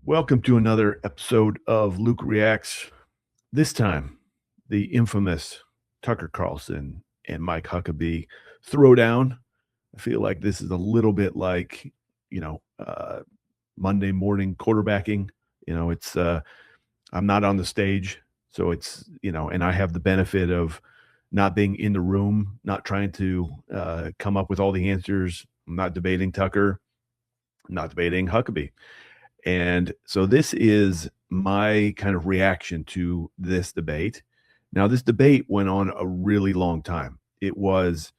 Welcome to another episode of Luke Reacts. This time, the infamous Tucker Carlson and Mike Huckabee throwdown. I feel like this is a little bit like, Monday morning quarterbacking. It's I'm not on the stage, so it's and I have the benefit of not being in the room, not trying to come up with all the answers. I'm not debating Tucker, I'm not debating Huckabee. And so this is my kind of reaction to this debate. Now, this debate went on a really long time. It was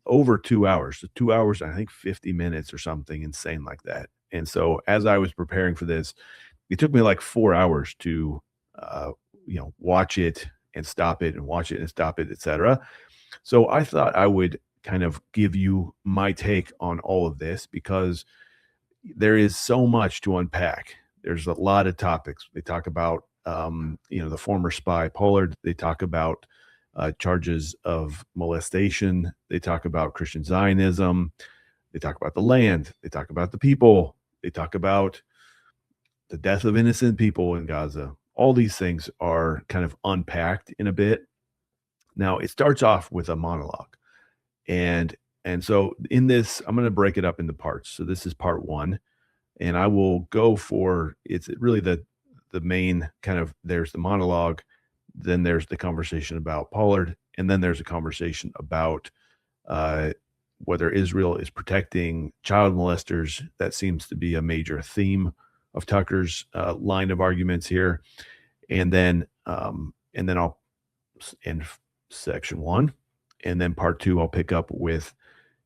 over 2 hours, 2 hours, I think 50 minutes or something insane like that. And so as I was preparing for this, it took me like 4 hours to, watch it and stop it and watch it and stop it, etc. So I thought I would kind of give you my take on all of this because there is so much to unpack. There's a lot of topics. They talk about, the former spy Pollard. They talk about charges of molestation. They talk about Christian Zionism. They talk about the land. They talk about the people. They talk about the death of innocent people in Gaza. All these things are kind of unpacked in a bit. Now, it starts off with a monologue. And so in this, I'm going to break it up into parts. So this is part one, and I will go for, it's really the main kind of, there's the monologue, then there's the conversation about Pollard, and then there's a conversation about whether Israel is protecting child molesters. That seems to be a major theme of Tucker's line of arguments here. And then I'll end section one. And then part two, I'll pick up with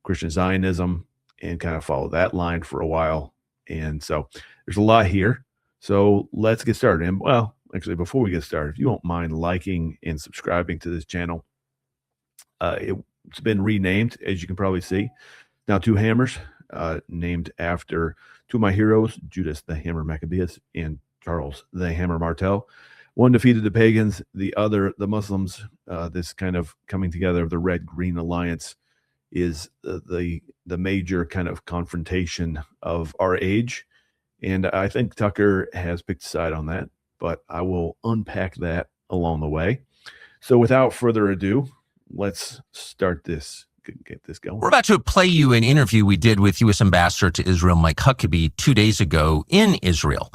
Christian Zionism and kind of follow that line for a while. And so there's a lot here. So let's get started. And well, actually, before we get started, if you don't mind liking and subscribing to this channel, it's been renamed, as you can probably see. Now, Two Hammers, named after two of my heroes, Judas the Hammer Maccabeus and Charles the Hammer Martel. One defeated the pagans, the other the Muslims. This kind of coming together of the Red-Green Alliance is the major kind of confrontation of our age. And I think Tucker has picked a side on that, but I will unpack that along the way. So without further ado, let's start this, get this going. We're about to play you an interview we did with U.S. Ambassador to Israel, Mike Huckabee, 2 days ago in Israel.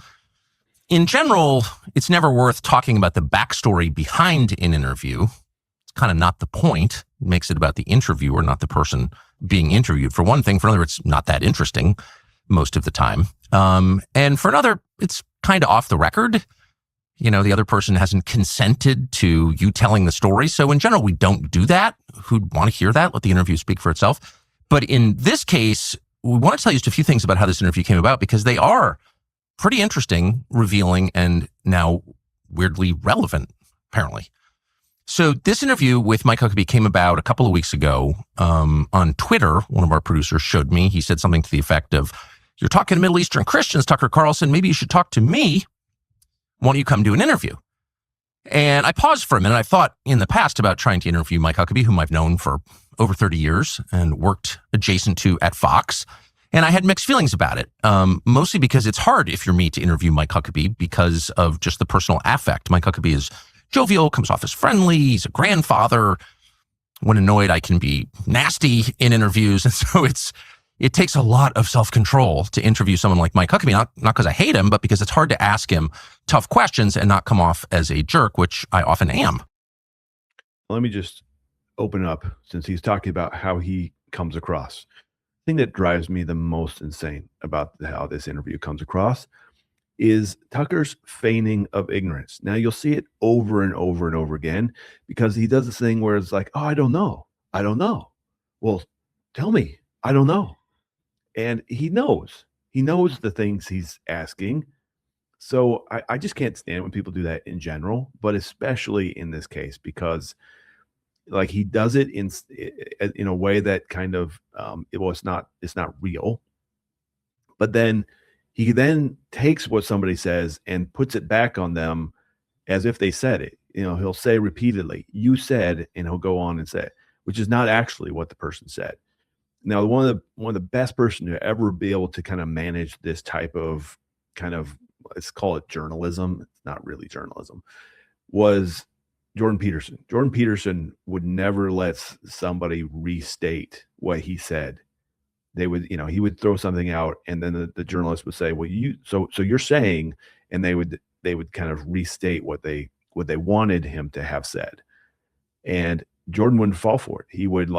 In general, it's never worth talking about the backstory behind an interview. It's kind of not the point. It makes it about the interviewer, not the person being interviewed. For one thing. For another, it's not that interesting most of the time. And for another, it's kind of off the record. The other person hasn't consented to you telling the story. So in general, we don't do that. Who'd want to hear that? Let the interview speak for itself. But in this case, we want to tell you just a few things about how this interview came about, because they are pretty interesting, revealing, and now weirdly relevant, apparently. So this interview with Mike Huckabee came about a couple of weeks ago on Twitter. One of our producers showed me. He said something to the effect of, "You're talking to Middle Eastern Christians, Tucker Carlson. Maybe you should talk to me. Why don't you come do an interview?" And I paused for a minute. I thought in the past about trying to interview Mike Huckabee, whom I've known for over 30 years and worked adjacent to at Fox. And I had mixed feelings about it, mostly because it's hard if you're me to interview Mike Huckabee because of just the personal affect. Mike Huckabee is jovial, comes off as friendly. He's a grandfather. When annoyed, I can be nasty in interviews. And so it takes a lot of self-control to interview someone like Mike Huckabee, not because I hate him, but because it's hard to ask him tough questions and not come off as a jerk, which I often am. Let me just open up, since he's talking about how he comes across. The thing that drives me the most insane about how this interview comes across is Tucker's feigning of ignorance. Now, you'll see it over and over and over again, because he does this thing where it's like, "Oh, I don't know. I don't know." Well, tell me. I don't know. And he knows the things he's asking. So I just can't stand when people do that in general, but especially in this case, because like he does it in a way that kind of, it's not real. But then he then takes what somebody says and puts it back on them as if they said it. He'll say repeatedly, "You said," and he'll go on and say it, which is not actually what the person said. Now, one of the best person to ever be able to kind of manage this type of kind of let's call it journalism. It's not really journalism. Was Jordan Peterson. Jordan Peterson would never let somebody restate what he said. They would, he would throw something out, and then the journalist would say, "Well, so you're saying," and they would kind of restate what they wanted him to have said, and Jordan wouldn't fall for it. He would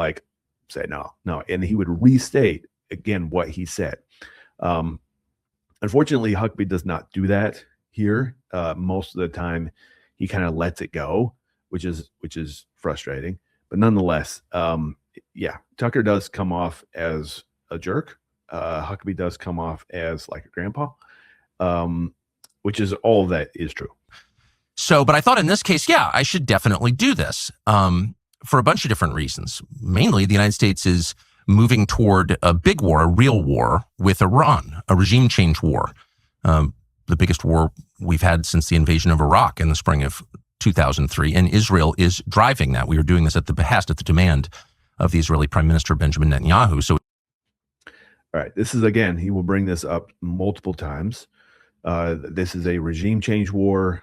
say no, and he would restate again what he said. Unfortunately, Huckabee does not do that here. Most of the time, he kind of lets it go, which is frustrating. But nonetheless, Tucker does come off as a jerk. Huckabee does come off as like a grandpa, which is all that is true. So, but I thought in this case, I should definitely do this for a bunch of different reasons. Mainly, the United States is moving toward a big war, a real war with Iran, a regime change war, the biggest war we've had since the invasion of Iraq in the spring of 2003. And Israel is driving that. We are doing this at the behest, at the demand of the Israeli Prime Minister Benjamin Netanyahu. So, all right, this is, again, he will bring this up multiple times. This is a regime change war.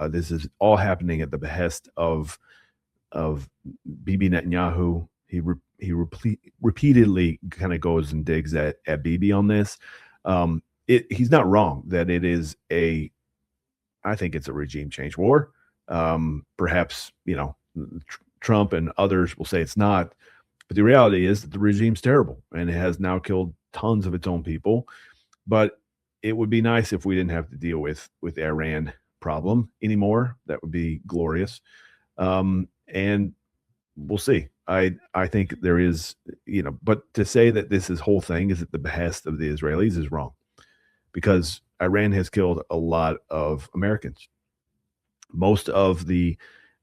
This is all happening at the behest of Bibi Netanyahu. He repeatedly kind of goes and digs at Bibi on this. He's not wrong that it is I think it's a regime change war. Perhaps, Trump and others will say it's not, but the reality is that the regime's terrible and it has now killed tons of its own people. But it would be nice if we didn't have to deal with Iran problem anymore. That would be glorious. And we'll see. I think there is, but to say that this whole thing is at the behest of the Israelis is wrong, because Iran has killed a lot of Americans. Most of the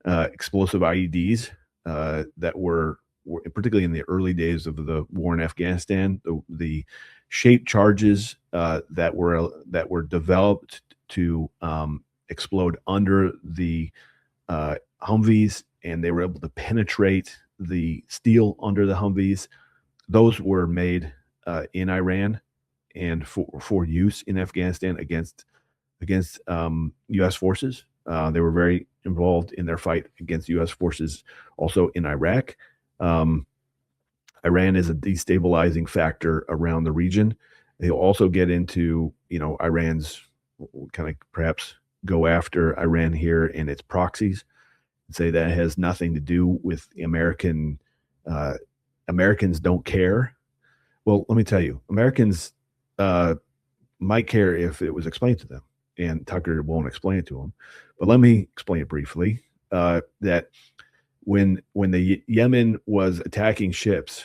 explosive IEDs that were particularly in the early days of the war in Afghanistan, the shaped charges that were developed to explode under the Humvees, and they were able to penetrate the steel under the Humvees. Those were made in Iran and for use in Afghanistan against U.S. forces. They were very involved in their fight against U.S. forces also in Iraq. Iran is a destabilizing factor around the region. They'll also get into, Iran's kind of perhaps go after Iran here and its proxies, and say that has nothing to do with the Americans don't care. Well, let me tell you, Americans might care if it was explained to them, and Tucker won't explain it to them. But let me explain it briefly, that when the Yemen was attacking ships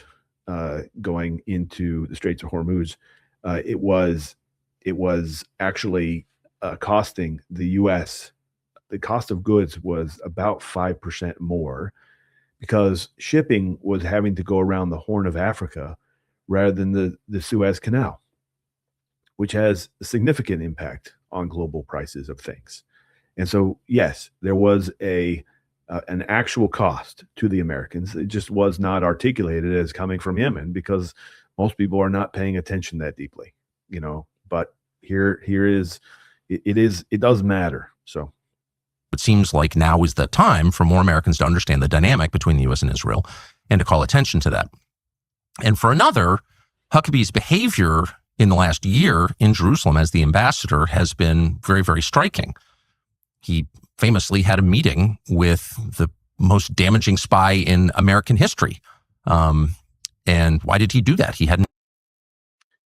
going into the Straits of Hormuz, it was actually costing the U.S. The cost of goods was about 5% more, because shipping was having to go around the Horn of Africa rather than the Suez Canal, which has a significant impact on global prices of things. And so, yes, there was an actual cost to the Americans. It just was not articulated as coming from Yemen, because most people are not paying attention that deeply, but it does matter. So it seems like now is the time for more Americans to understand the dynamic between the U.S. and Israel and to call attention to that. And for another, Huckabee's behavior in the last year in Jerusalem as the ambassador has been very, very striking. He famously had a meeting with the most damaging spy in American history. And why did he do that? He hadn't.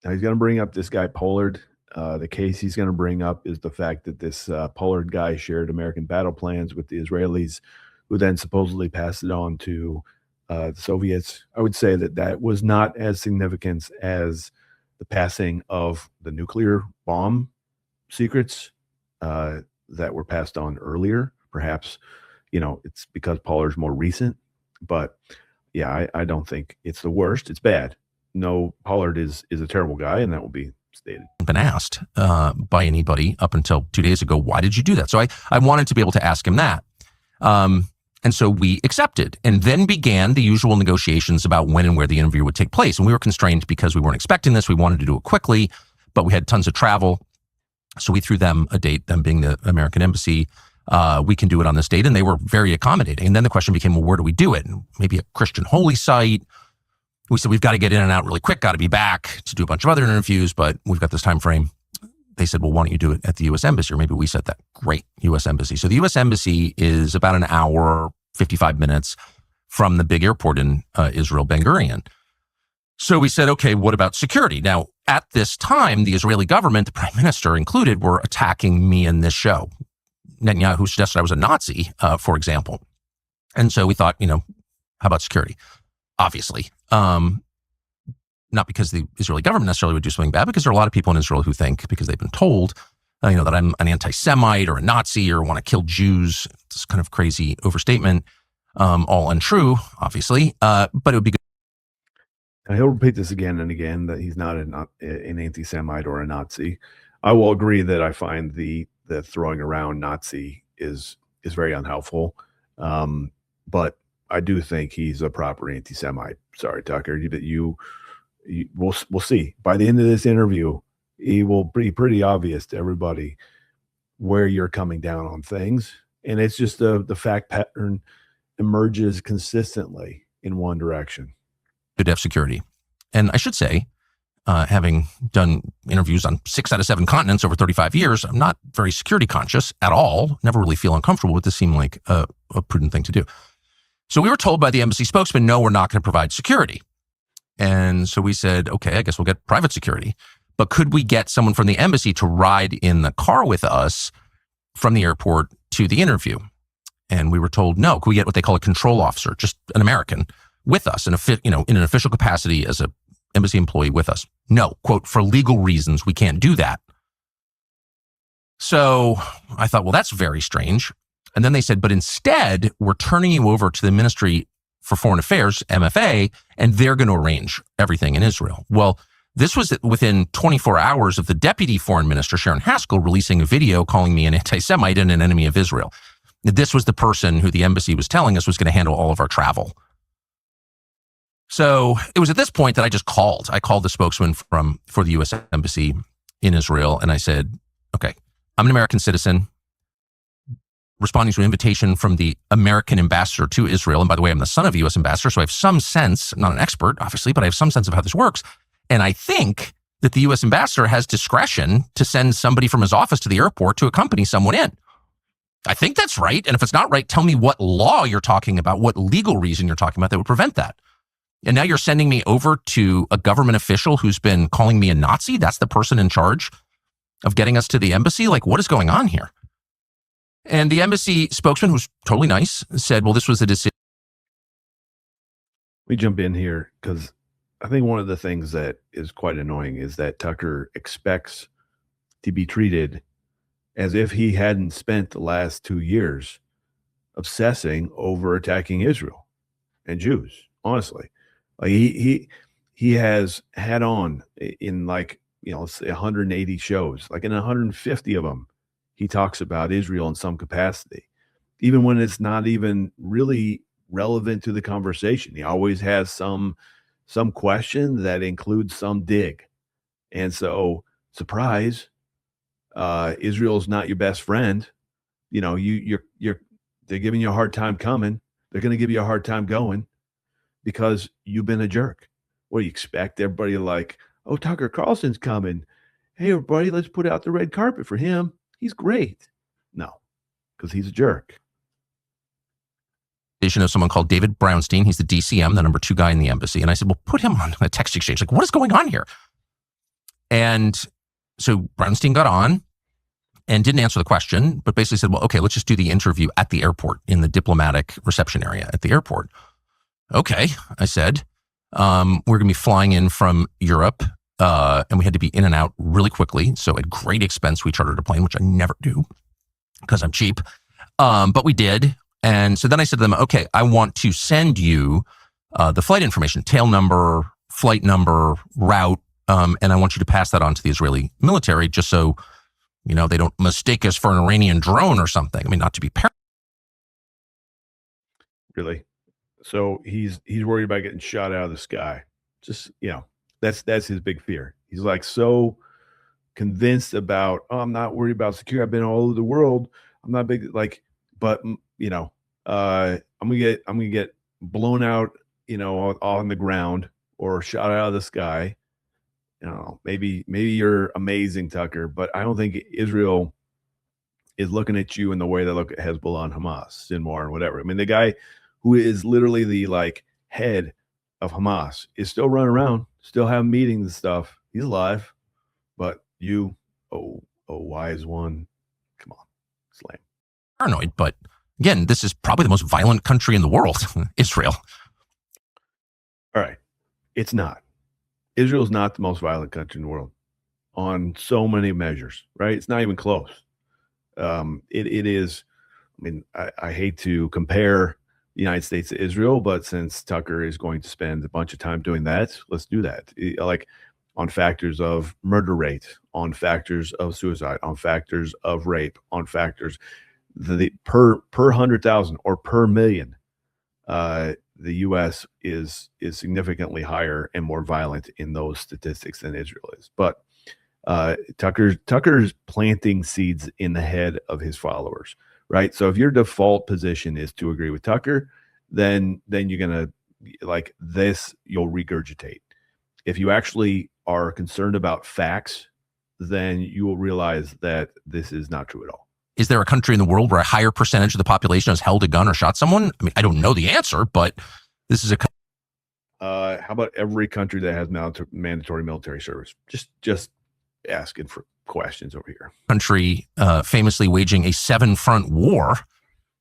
Now he's going to bring up this guy Pollard. The case he's going to bring up is the fact that this Pollard guy shared American battle plans with the Israelis, who then supposedly passed it on to the Soviets. I would say that was not as significant as the passing of the nuclear bomb secrets that were passed on earlier. Perhaps, it's because Pollard's more recent. But yeah, I don't think it's the worst. It's bad. No, Pollard is a terrible guy, and that will be stated. Been asked by anybody up until 2 days ago, why did you do that? So I wanted to be able to ask him that. And so we accepted, and then began the usual negotiations about when and where the interview would take place. And we were constrained because we weren't expecting this. We wanted to do it quickly, but we had tons of travel. So we threw them a date, them being the American embassy. We can do it on this date. And they were very accommodating. And then the question became, well, where do we do it? Maybe a Christian holy site. We said, we've got to get in and out really quick, got to be back to do a bunch of other interviews, but we've got this time frame. They said, well, why don't you do it at the U.S. Embassy? Or maybe we said that. Great, U.S. Embassy. So the U.S. Embassy is about an hour, 55 minutes from the big airport in Israel, Ben Gurion. So we said, okay, what about security? Now, at this time, the Israeli government, the prime minister included, were attacking me in this show. Netanyahu suggested I was a Nazi, for example. And so we thought, how about security? Obviously. Not because the Israeli government necessarily would do something bad, because there are a lot of people in Israel who think, because they've been told, that I'm an anti-Semite or a Nazi or want to kill Jews. It's kind of crazy overstatement, all untrue, obviously, but it would be good. Now, he'll repeat this again and again, that he's not an anti-Semite or a Nazi. I will agree that I find the throwing around Nazi is very unhelpful, but I do think he's a proper anti-Semite. Sorry, Tucker, but we'll see. By the end of this interview, it will be pretty obvious to everybody where you're coming down on things, and it's just the fact pattern emerges consistently in one direction. Good to have security. And I should say, having done interviews on 6 out of 7 continents over 35 years, I'm not very security conscious at all. Never really feel uncomfortable with this. Seemed like a prudent thing to do. So we were told by the embassy spokesman, no, we're not going to provide security. And so we said, okay, I guess we'll get private security. But could we get someone from the embassy to ride in the car with us from the airport to the interview? And we were told, no. Could we get what they call a control officer, just an American, with us in an official capacity as a embassy employee with us? No, quote, for legal reasons, we can't do that. So I thought, well, that's very strange. And then they said, but instead, we're turning you over to the Ministry for Foreign Affairs, MFA, and they're going to arrange everything in Israel. Well, this was within 24 hours of the Deputy Foreign Minister, Sharon Haskell, releasing a video calling me an anti-Semite and an enemy of Israel. This was the person who the embassy was telling us was going to handle all of our travel. So it was at this point that I just called. I called the spokesman for the U.S. Embassy in Israel, and I said, okay, I'm an American citizen responding to an invitation from the American ambassador to Israel. And by the way, I'm the son of a U.S. ambassador, so I have some sense, I'm not an expert, obviously, but I have some sense of how this works. And I think that the U.S. ambassador has discretion to send somebody from his office to the airport to accompany someone in. I think that's right. And if it's not right, tell me what law you're talking about, what legal reason you're talking about that would prevent that. And now you're sending me over to a government official who's been calling me a Nazi? That's the person in charge of getting us to the embassy? Like, what is going on here? And the embassy spokesman, who's totally nice, said, well, this was the decision. Let me jump in here, because I think one of the things that is quite annoying is that Tucker expects to be treated as if he hadn't spent the last 2 years obsessing over attacking Israel and Jews. Honestly, like he has had on in, like, let's say 180 shows, like in 150 of them, he talks about Israel in some capacity, even when it's not even really relevant to the conversation. He always has some question that includes some dig. And so, surprise, Israel's not your best friend. They're giving you a hard time coming. They're going to give you a hard time going because you've been a jerk. What do you expect? Everybody like, oh, Tucker Carlson's coming. Hey, everybody, let's put out the red carpet for him. He's great. No, because he's a jerk. Of someone called David Brownstein. He's the DCM, the number 2 guy in the embassy. And I said, well, put him on a text exchange. Like, what is going on here? And so Brownstein got on and didn't answer the question, but basically said, well, okay, let's just do the interview at the airport in the diplomatic reception area at the airport. Okay, I said, we're going to be flying in from Europe, and we had to be in and out really quickly. So at great expense, we chartered a plane, which I never do because I'm cheap. But we did. And so then I said to them, okay, I want to send you the flight information, tail number, flight number, route, and I want you to pass that on to the Israeli military just so, they don't mistake us for an Iranian drone or something. I mean, not to be Really? So he's worried about getting shot out of the sky. Just, that's his big fear. He's like so convinced about, oh, I'm not worried about security. I've been all over the world. I'm not big, like, but I'm gonna get blown out, on the ground or shot out of the sky. Maybe you're amazing, Tucker, but I don't think Israel is looking at you in the way they look at Hezbollah and Hamas, Sinwar and whatever. I mean, the guy who is literally the head of Hamas is still running around, still having meetings and stuff. He's alive, but you, wise one, come on, slam. Paranoid, but again, this is probably the most violent country in the world, Israel. All right, it's not. Israel's not the most violent country in the world on so many measures, right? It's not even close. It is. I mean, I hate to compare the United States to Israel, but since Tucker is going to spend a bunch of time doing that, let's do that. Like on factors of murder rate, on factors of suicide, on factors of rape, on factors the per 100,000 or per million. The U.S. is significantly higher and more violent in those statistics than Israel is. But Tucker's planting seeds in the head of his followers, right? So if your default position is to agree with Tucker, then you're gonna like this. You'll regurgitate. If you actually are concerned about facts, then you will realize that this is not true at all. Is there a country in the world where a higher percentage of the population has held a gun or shot someone? I mean, I don't know the answer, but this is a. How about every country that has mandatory military service? Just asking for questions over here. Country famously waging a 7-front war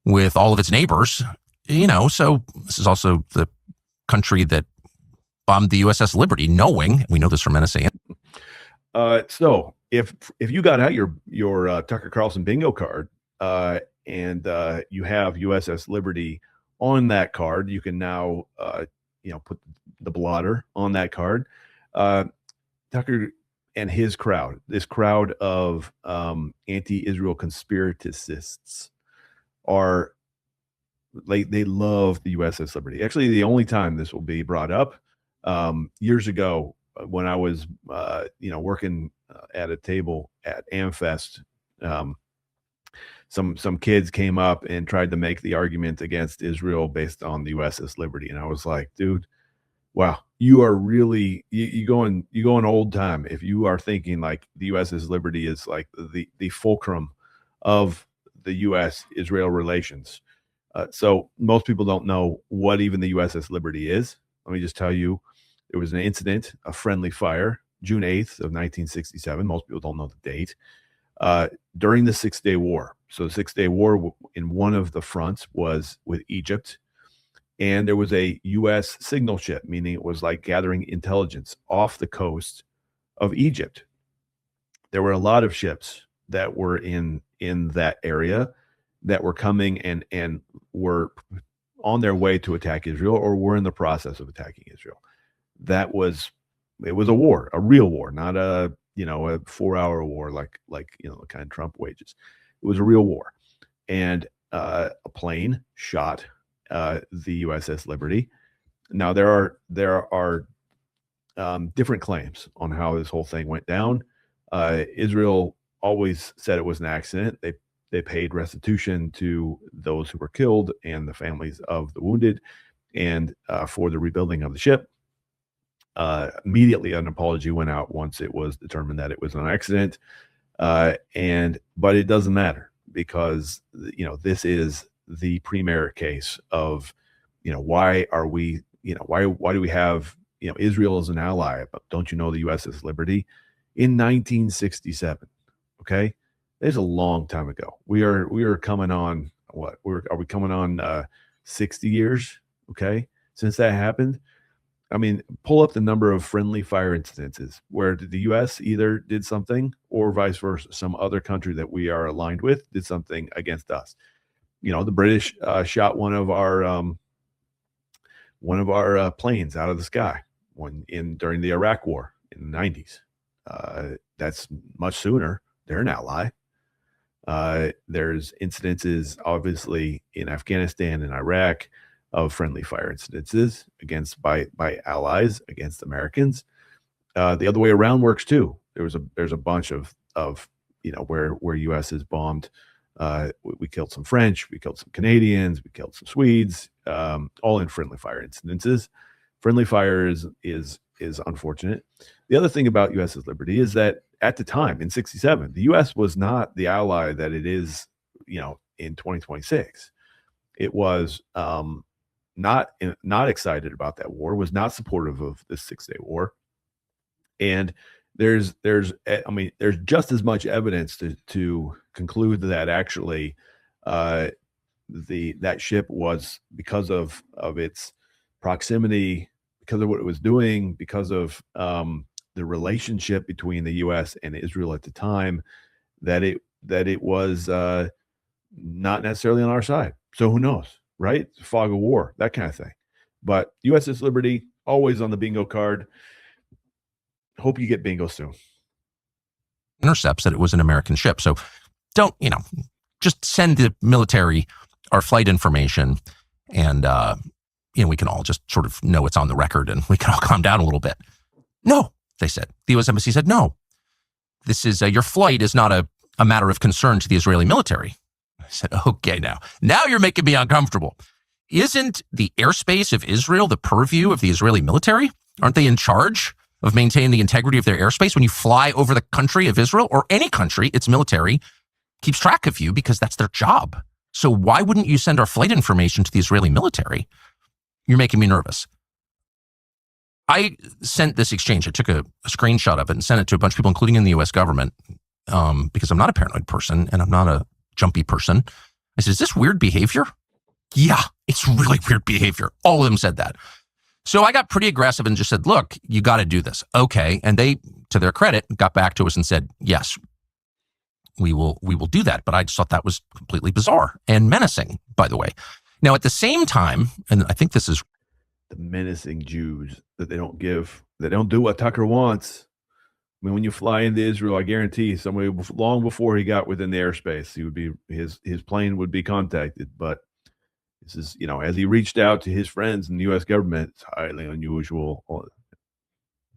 with all of its neighbors. So this is also the country that bombed the USS Liberty, knowing, we know this from NSA. So if you got out your Tucker Carlson bingo card and you have USS Liberty on that card, you can now put the blotter on that card. Tucker and his crowd, this crowd of anti-Israel conspiracists, they love the USS Liberty. Actually, the only time this will be brought up, years ago when I was working at a table at AmFest, some kids came up and tried to make the argument against Israel based on the USS Liberty, and I was like, dude, wow, you are really you going old time if you are thinking like the USS Liberty is like the fulcrum of the U.S.-Israel relations. So most people don't know what even the USS Liberty is. Let me just tell you, there was an incident, a friendly fire, June 8th of 1967. Most people don't know the date. During the Six-Day War. So the Six-Day War in one of the fronts was with Egypt. And there was a U.S. signal ship, meaning it was like gathering intelligence off the coast of Egypt. There were a lot of ships that were in that area that were coming and were on their way to attack Israel or were in the process of attacking Israel. It was a war, a real war, not a 4-hour war like the kind Trump wages. It was a real war, and a plane shot the USS Liberty. Now there are different claims on how this whole thing went down. Israel always said it was an accident. They paid restitution to those who were killed and the families of the wounded, and for the rebuilding of the ship. Immediately an apology went out once it was determined that it was an accident. But it doesn't matter because this is the premier case of why do we have Israel as an ally? But don't you know the USS Liberty in 1967? Okay, it's a long time ago. We are coming on what? Are we coming on 60 years? Okay, since that happened. I mean, pull up the number of friendly fire incidences where the U.S. either did something or vice versa. Some other country that we are aligned with did something against us. The British shot one of our planes out of the sky during the Iraq War in the 90s. That's much sooner. They're an ally. There's incidences, obviously, in Afghanistan and Iraq of friendly fire incidences by allies against Americans. The other way around works too. there's a bunch of where U.S. is bombed. We killed some French, we killed some Canadians, we killed some Swedes, all in friendly fire incidences. Friendly fire is unfortunate. The other thing about U.S.'s liberty is that at the time in '67, the U.S. was not the ally that it is, in 2026. It was not excited about that war, was not supportive of this 6-day war, and there's just as much evidence to conclude that actually that ship was, because of its proximity, because of what it was doing, because of the relationship between the U.S. and Israel at the time, that it was not necessarily on our side. So who knows, right? Fog of war, that kind of thing. But USS Liberty, always on the bingo card. Hope you get bingo soon. Intercepts that it was an American ship. So don't, just send the military our flight information, and we can all just sort of know it's on the record, and we can all calm down a little bit. No, they said. The U.S. Embassy said, no, this is your flight is not a matter of concern to the Israeli military. I said, okay, now you're making me uncomfortable. Isn't the airspace of Israel the purview of the Israeli military? Aren't they in charge of maintaining the integrity of their airspace? When you fly over the country of Israel, or any country, its military keeps track of you because that's their job. So why wouldn't you send our flight information to the Israeli military? You're making me nervous. I sent this exchange. I took a screenshot of it and sent it to a bunch of people, including in the U.S. government, because I'm not a paranoid person and I'm not a jumpy person. I said, is this weird behavior? Yeah, it's really weird behavior. All of them said that. So I got pretty aggressive and just said, look, you got to do this. Okay. And they, to their credit, got back to us and said, yes, we will do that. But I just thought that was completely bizarre and menacing, by the way. Now, at the same time, and I think this is the menacing Jews, that they don't do what Tucker wants. I mean, when you fly into Israel, I guarantee somebody long before he got within the airspace, his plane would be contacted. But this is, as he reached out to his friends in the U.S. government, it's highly unusual.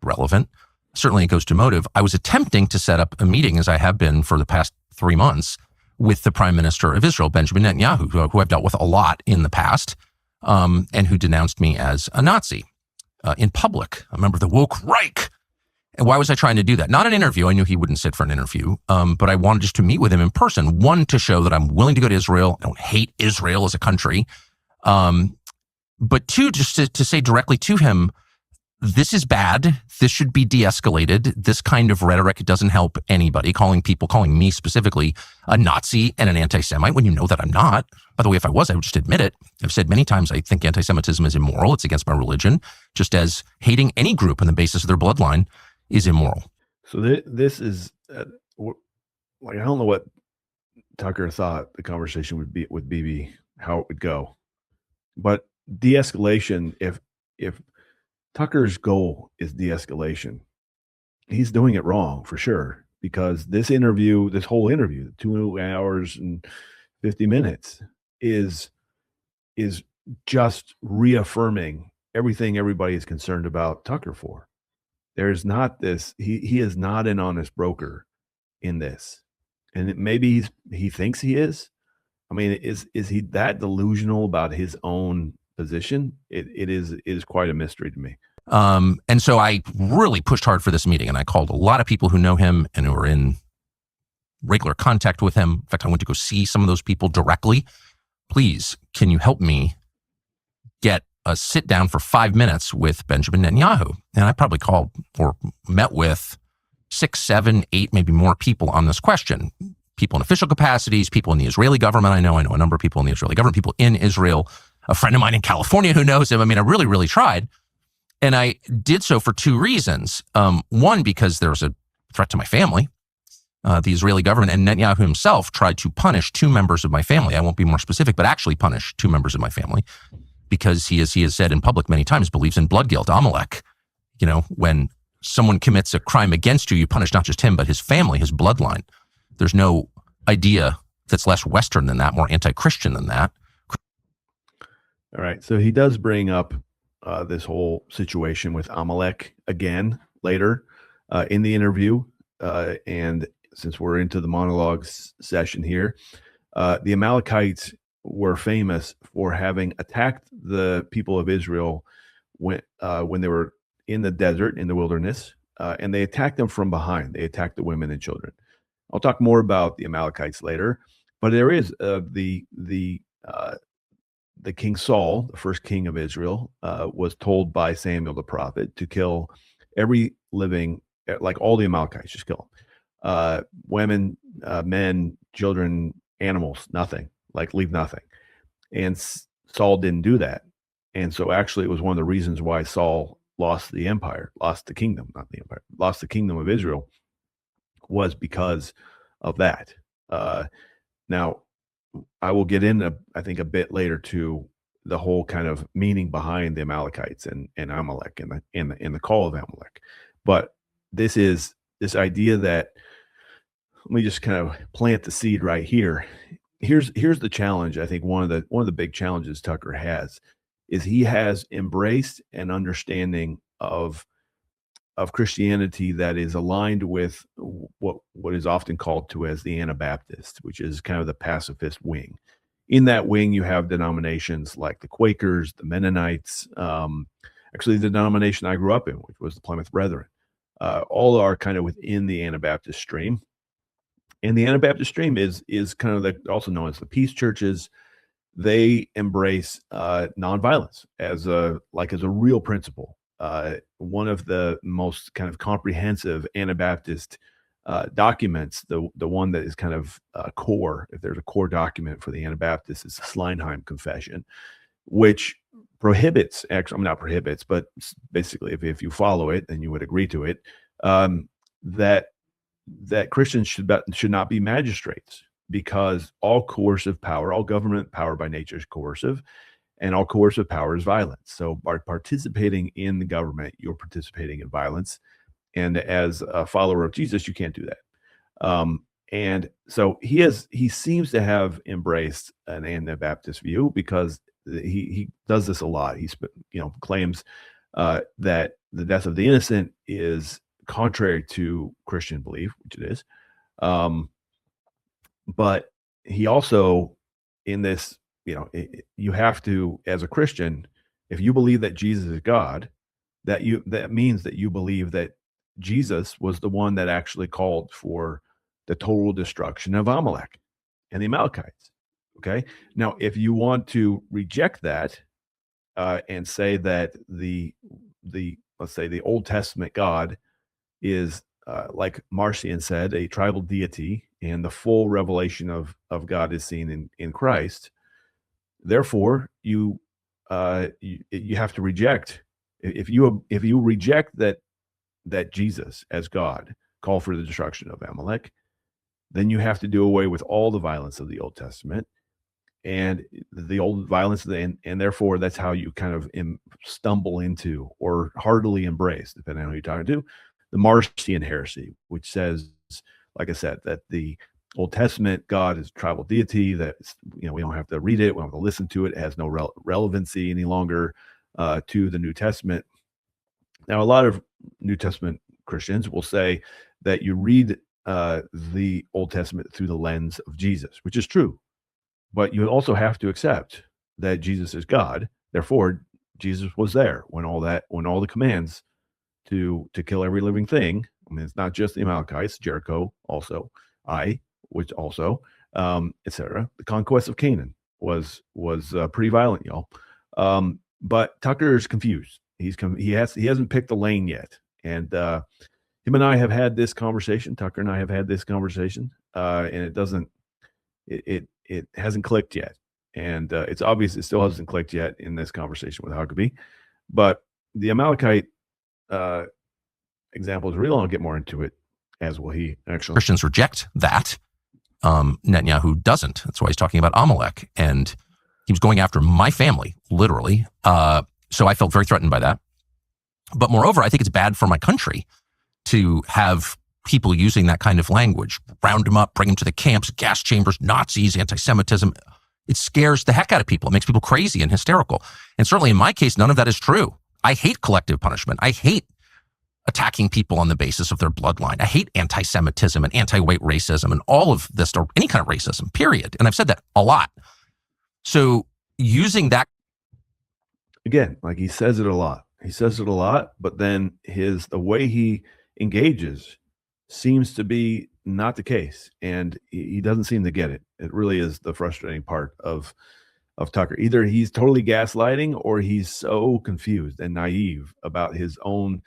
Relevant. Certainly it goes to motive. I was attempting to set up a meeting, as I have been for the past 3 months, with the Prime Minister of Israel, Benjamin Netanyahu, who I've dealt with a lot in the past, and who denounced me as a Nazi in public, a member of the woke Reich. And why was I trying to do that? Not an interview. I knew he wouldn't sit for an interview, but I wanted just to meet with him in person. One, to show that I'm willing to go to Israel. I don't hate Israel as a country. But two, just to say directly to him, this is bad. This should be de-escalated. This kind of rhetoric doesn't help anybody. Calling me specifically, a Nazi and an anti-Semite when you know that I'm not. By the way, if I was, I would just admit it. I've said many times I think anti-Semitism is immoral. It's against my religion, just as hating any group on the basis of their bloodline is immoral. So this is I don't know what Tucker thought the conversation would be with Bibi, how it would go, but de-escalation. If Tucker's goal is de-escalation, he's doing it wrong for sure, because this whole interview, 2 hours and 50 minutes, is just reaffirming everything everybody is concerned about Tucker for. There's not this, he is not an honest broker in this. And maybe he thinks he is. I mean, is he that delusional about his own position? It is quite a mystery to me. And so I really pushed hard for this meeting, and I called a lot of people who know him and who are in regular contact with him. In fact, I went to go see some of those people directly. Please, can you help me get a sit down for 5 minutes with Benjamin Netanyahu? And I probably called or met with 6, 7, 8, maybe more people on this question. People in official capacities, people in the Israeli government. I know a number of people in the Israeli government, people in Israel, a friend of mine in California who knows him. I mean, I really, really tried. And I did so for 2 reasons. One, because there was a threat to my family. The Israeli government and Netanyahu himself tried to punish 2 members of my family. I won't be more specific, but actually punish 2 members of my family, because he has said in public many times, believes in blood guilt. Amalek, when someone commits a crime against you, you punish not just him, but his family, his bloodline. There's no idea that's less Western than that, more anti-Christian than that. All right. So he does bring up this whole situation with Amalek again later in the interview. and since we're into the monologues session here, the Amalekites were famous for having attacked the people of Israel when they were in the desert, in the wilderness, and they attacked them from behind. They attacked the women and children. I'll talk more about the Amalekites later, but there is the King Saul, the first king of Israel, was told by Samuel the prophet to kill every living, like all the Amalekites, just kill them. Women, men, children, animals, nothing, like leave nothing. And Saul didn't do that. And so actually it was one of the reasons why Saul lost the empire, lost the kingdom, not the empire, lost the kingdom of Israel, was because of that. Now, I will get into, I think, a bit later to the whole kind of meaning behind the Amalekites and Amalek and the call of Amalek. But this is this idea that, let me just kind of plant the seed right here. Here's the challenge. I think one of the big challenges Tucker has is he has embraced an understanding of Christianity that is aligned with what is often called to as the Anabaptist, which is kind of the pacifist wing. In that wing, you have denominations like the Quakers, the Mennonites, actually the denomination I grew up in, which was the Plymouth Brethren. All are kind of within the Anabaptist stream. And the Anabaptist stream is kind of also known as the peace churches. They embrace nonviolence as a real principle. One of the most kind of comprehensive Anabaptist documents, the one that is kind of core, if there's a core document for the Anabaptists, is the Schleienheim Confession, which prohibits, actually, I mean, not prohibits, but basically, if you follow it, then you would agree to it, that Christians should not be magistrates, because all coercive power, all government power by nature is coercive, and all coercive power is violence. So by participating in the government, you're participating in violence. And as a follower of Jesus, you can't do that. And so he seems to have embraced an Anabaptist view, because he does this a lot. He claims that the death of the innocent is contrary to Christian belief, which it is. But he also, in this, you have to, as a Christian, if you believe that Jesus is God, that means that you believe that Jesus was the one that actually called for the total destruction of Amalek and the Amalekites. Okay. Now, if you want to reject that and say that let's say the Old Testament God is, like Marcion said, a tribal deity, and the full revelation of God is seen in Christ. Therefore, you have to reject, if you reject that Jesus as God called for the destruction of Amalek, then you have to do away with all the violence of the Old Testament and the old violence, and therefore that's how you kind of stumble into, or heartily embrace, depending on who you're talking to, the Marcion heresy, which says, like I said, that the Old Testament God is tribal deity, that we don't have to read it, we don't have to listen to it. It has no relevancy any longer to the New Testament. Now, a lot of New Testament Christians will say that you read the Old Testament through the lens of Jesus, which is true. But you also have to accept that Jesus is God. Therefore, Jesus was there when all the commands to kill every living thing. I mean, it's not just the Amalekites, Jericho also, which also, etc. The conquest of Canaan was pretty violent, y'all. But Tucker is confused. He hasn't picked the lane yet, and him and I have had this conversation. Tucker and I have had this conversation, and it hasn't clicked yet, and it's obvious it still hasn't clicked yet in this conversation with Huckabee. But the Amalekite example is real, and I'll get more into it, as will he. Actually, Christians reject that. Netanyahu doesn't. That's why he's talking about Amalek, and he was going after my family, literally. So I felt very threatened by that. But moreover, I think it's bad for my country to have people using that kind of language. Round them up, bring them to the camps, gas chambers, Nazis, anti-Semitism. It scares the heck out of people. It makes people crazy and hysterical. And certainly in my case, none of that is true. I hate collective punishment. I hate attacking people on the basis of their bloodline. I hate anti-Semitism and anti-white racism and all of this, or any kind of racism, period. And I've said that a lot. So using that. Again, like he says it a lot. He says it a lot, but then the way he engages seems to be not the case. And he doesn't seem to get it. It really is the frustrating part of Tucker. Either he's totally gaslighting or he's so confused and naive about his own,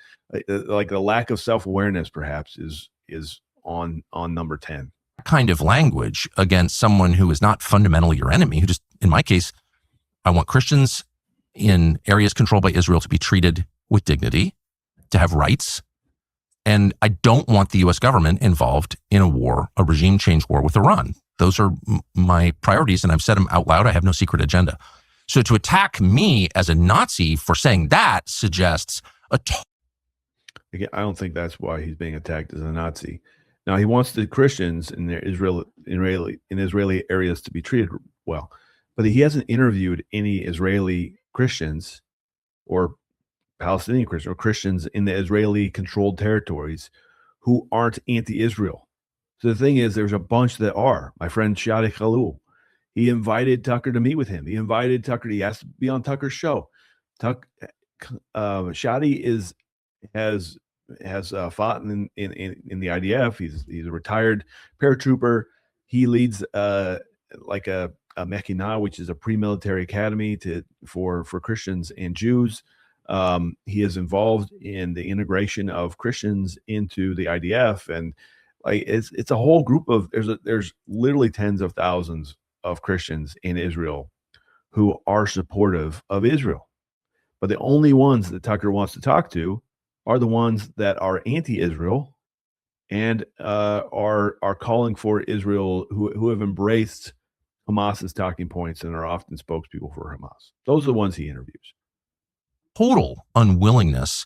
like the lack of self-awareness perhaps is on number 10. Kind of language against someone who is not fundamentally your enemy, who just, in my case, I want Christians in areas controlled by Israel to be treated with dignity, to have rights. And I don't want the U.S. government involved in a war, a regime change war with Iran. Those are my priorities, and I've said them out loud. I have no secret agenda. So to attack me as a Nazi for saying that suggests Again, I don't think that's why he's being attacked as a Nazi. Now, he wants the Christians in their Israeli areas to be treated well, but he hasn't interviewed any Israeli Christians or Palestinian Christians or Christians in the Israeli-controlled territories who aren't anti-Israel. So the thing is, there's a bunch that are. My friend Shadi Khalil, he invited Tucker to meet with him. He invited Tucker. He asked to be on Tucker's show. Shadi has fought in the IDF. He's a retired paratrooper. He leads like a Mechina, which is a pre-military academy for Christians and Jews. He is involved in the integration of Christians into the IDF, and like it's a whole group of there's literally tens of thousands of Christians in Israel who are supportive of Israel. But the only ones that Tucker wants to talk to are the ones that are anti-Israel and are calling for Israel, who have embraced Hamas's talking points and are often spokespeople for Hamas. Those are the ones he interviews. Total unwillingness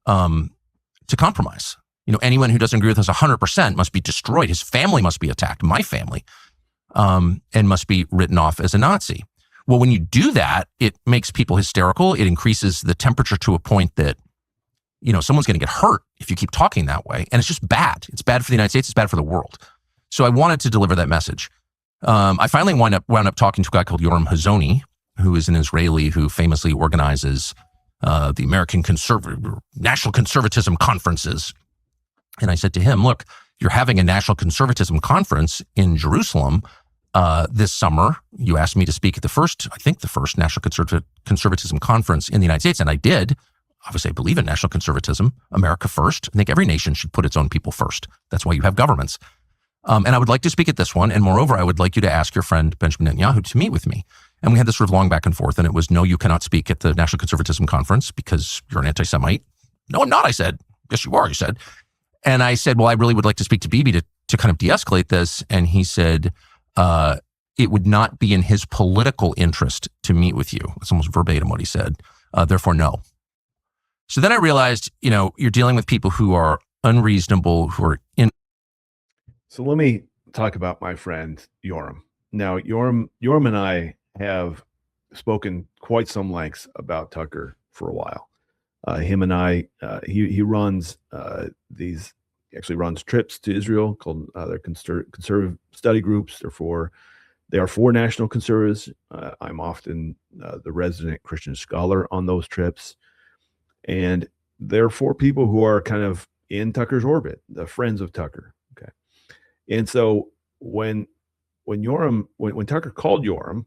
to compromise. Anyone who doesn't agree with us 100% must be destroyed. His family must be attacked, my family, and must be written off as a Nazi. Well, when you do that, it makes people hysterical. It increases the temperature to a point that, someone's going to get hurt if you keep talking that way. And it's just bad. It's bad for the United States. It's bad for the world. So I wanted to deliver that message. I finally wound up talking to a guy called Yoram Hazony, who is an Israeli who famously organizes the American National Conservatism conferences. And I said to him, look, you're having a National Conservatism conference in Jerusalem this summer. You asked me to speak at the first National Conservatism conference in the United States, and I did. Obviously, I believe in national conservatism, America first. I think every nation should put its own people first. That's why you have governments. And I would like to speak at this one. And moreover, I would like you to ask your friend Benjamin Netanyahu to meet with me. And we had this sort of long back and forth. And it was, no, you cannot speak at the National Conservatism Conference because you're an anti-Semite. No, I'm not, I said. Yes, you are, he said. And I said, well, I really would like to speak to Bibi to kind of de-escalate this. And he said, it would not be in his political interest to meet with you. That's almost verbatim what he said. Therefore, no. So then I realized, you're dealing with people who are unreasonable, who are in. So let me talk about my friend Yoram. Now, Yoram and I have spoken quite some lengths about Tucker for a while. Him and I, he runs actually runs trips to Israel called their conservative study groups. They are for national conservatives. I'm often the resident Christian scholar on those trips. And they're for people who are kind of in Tucker's orbit, the friends of Tucker. Okay. And so when Tucker called Yoram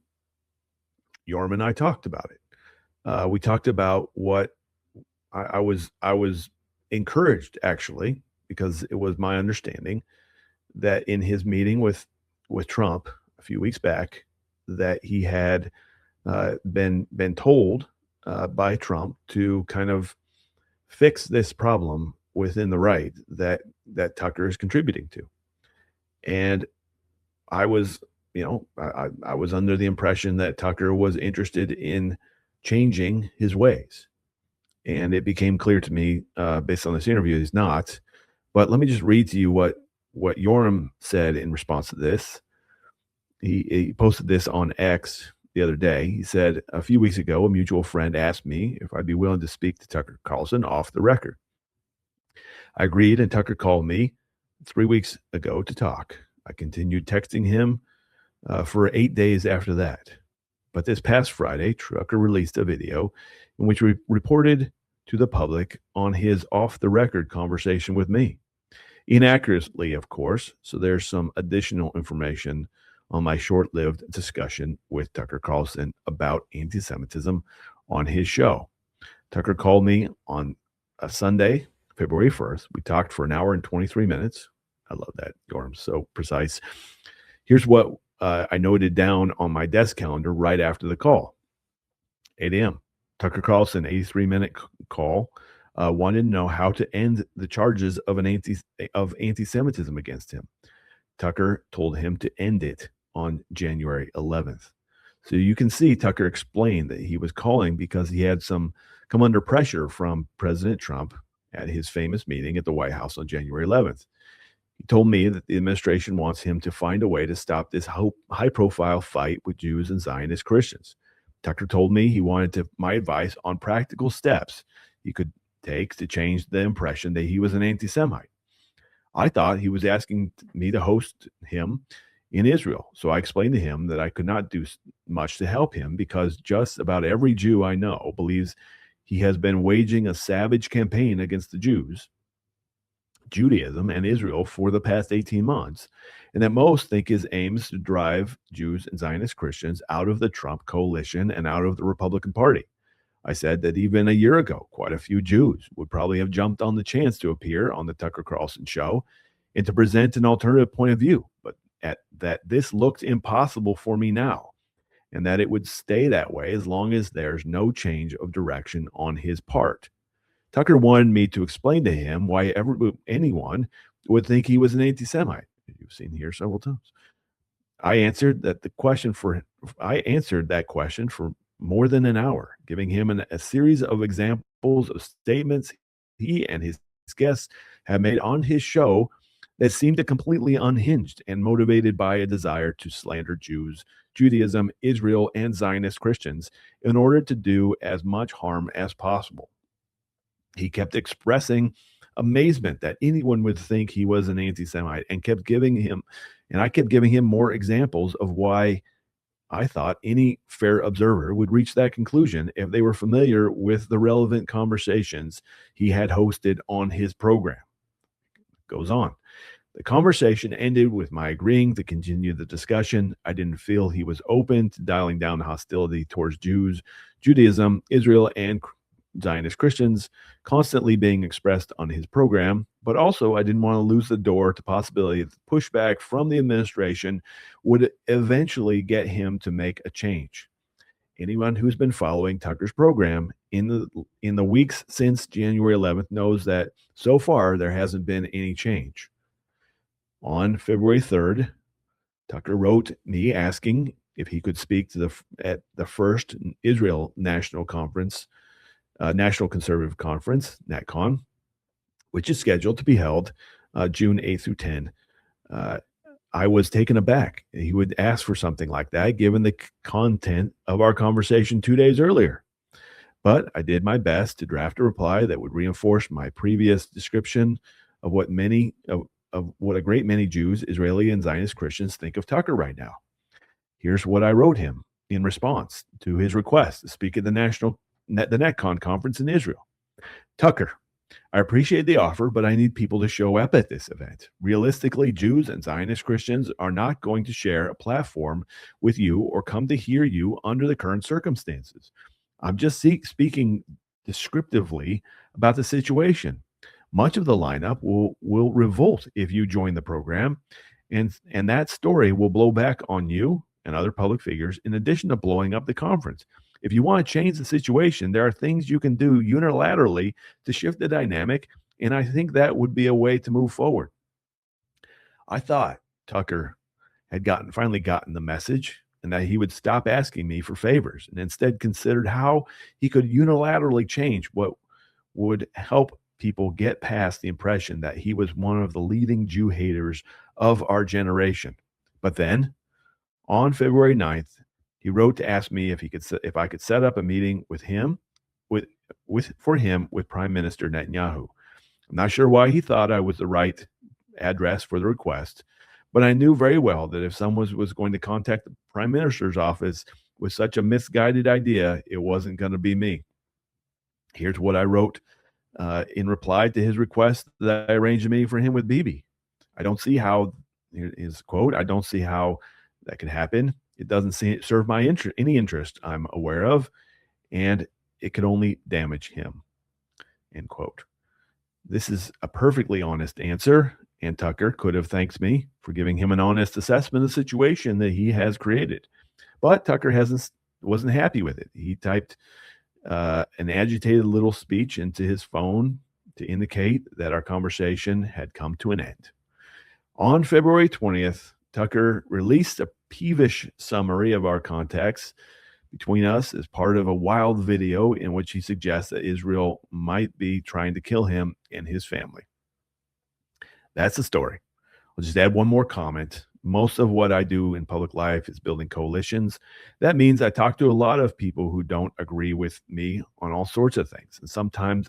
and I talked about it. We talked about what I was encouraged, actually, because it was my understanding that in his meeting with Trump a few weeks back, that he had been told by Trump to kind of fix this problem within the right that Tucker is contributing to. And I was, I was under the impression that Tucker was interested in changing his ways. And it became clear to me, based on this interview, he's not. But let me just read to you what Yoram said in response to this. He posted this on X the other day. He said, a few weeks ago, a mutual friend asked me if I'd be willing to speak to Tucker Carlson off the record. I agreed, and Tucker called me 3 weeks ago to talk. I continued texting him for 8 days after that. But this past Friday, Tucker released a video in which we reported to the public on his off the record conversation with me. Inaccurately, of course, so there's some additional information on my short lived discussion with Tucker Carlson about anti Semitism on his show. Tucker called me on a Sunday, February 1st. We talked for an hour and 23 minutes. I love that. Yorm's so precise. Here's what I noted down on my desk calendar right after the call. 8 a.m. Tucker Carlson, 83-minute call, wanted to know how to end the charges of anti-Semitism against him. Tucker told him to end it on January 11th. So you can see Tucker explained that he was calling because he had come under pressure from President Trump at his famous meeting at the White House on January 11th. He told me that the administration wants him to find a way to stop this high-profile fight with Jews and Zionist Christians. Tucker told me he wanted my advice on practical steps he could take to change the impression that he was an anti-Semite. I thought he was asking me to host him in Israel, so I explained to him that I could not do much to help him because just about every Jew I know believes he has been waging a savage campaign against the Jews, Judaism, and Israel for the past 18 months, and that most think his aim is to drive Jews and Zionist Christians out of the Trump coalition and out of the Republican Party. I said that even a year ago, quite a few Jews would probably have jumped on the chance to appear on the Tucker Carlson show and to present an alternative point of view, but that this looked impossible for me now, and that it would stay that way as long as there's no change of direction on his part. Tucker wanted me to explain to him why anyone would think he was an anti-Semite. You've seen here several times. I answered that question for more than an hour, giving him a series of examples of statements he and his guests have made on his show that seemed to completely unhinged and motivated by a desire to slander Jews, Judaism, Israel, and Zionist Christians in order to do as much harm as possible. He kept expressing amazement that anyone would think he was an anti-Semite and I kept giving him more examples of why I thought any fair observer would reach that conclusion if they were familiar with the relevant conversations he had hosted on his program. Goes on. The conversation ended with my agreeing to continue the discussion. I didn't feel he was open to dialing down hostility towards Jews, Judaism, Israel, and Zionist Christians constantly being expressed on his program, but also I didn't want to lose the door to possibility that pushback from the administration would eventually get him to make a change. Anyone who's been following Tucker's program in the weeks since January 11th knows that so far there hasn't been any change. On February 3rd, Tucker wrote me asking if he could speak at the first Israel National Conference, National Conservative Conference, NatCon, which is scheduled to be held June 8th through 10. I was taken aback. He would ask for something like that, given the content of our conversation 2 days earlier. But I did my best to draft a reply that would reinforce my previous description of what a great many Jews, Israeli, and Zionist Christians think of Tucker right now. Here's what I wrote him in response to his request to speak at the NetCon conference in Israel. Tucker, I appreciate the offer, but I need people to show up at this event. Realistically, Jews and Zionist Christians are not going to share a platform with you or come to hear you under the current circumstances. I'm just speaking descriptively about the situation. Much of the lineup will revolt if you join the program, and that story will blow back on you and other public figures in addition to blowing up the conference. If you want to change the situation, there are things you can do unilaterally to shift the dynamic, and I think that would be a way to move forward. I thought Tucker had finally gotten the message and that he would stop asking me for favors and instead considered how he could unilaterally change what would help people get past the impression that he was one of the leading Jew haters of our generation. But then, on February 9th, he wrote to ask me if I could set up a meeting with Prime Minister Netanyahu. I'm not sure why he thought I was the right address for the request, but I knew very well that if someone was going to contact the prime minister's office with such a misguided idea, it wasn't going to be me. Here's what I wrote in reply to his request that I arranged a meeting for him with Bibi. I don't see how, his quote, I don't see how that could happen. It doesn't serve my any interest I'm aware of, and it could only damage him, end quote. This is a perfectly honest answer, and Tucker could have thanked me for giving him an honest assessment of the situation that he has created. But Tucker wasn't happy with it. He typed an agitated little speech into his phone to indicate that our conversation had come to an end. On February 20th, Tucker released a peevish summary of our contacts between us as part of a wild video in which he suggests that Israel might be trying to kill him and his family. That's the story. I'll just add one more comment. Most of what I do in public life is building coalitions. That means I talk to a lot of people who don't agree with me on all sorts of things. And sometimes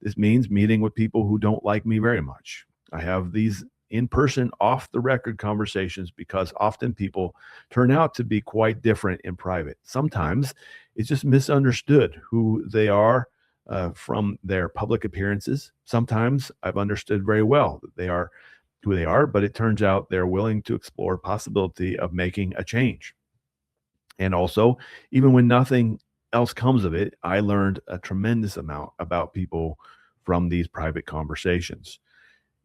this means meeting with people who don't like me very much. I have these in-person, off-the-record conversations because often people turn out to be quite different in private. Sometimes it's just misunderstood who they are from their public appearances. Sometimes I've understood very well that they are who they are, but it turns out they're willing to explore possibility of making a change. And also, even when nothing else comes of it, I learned a tremendous amount about people from these private conversations.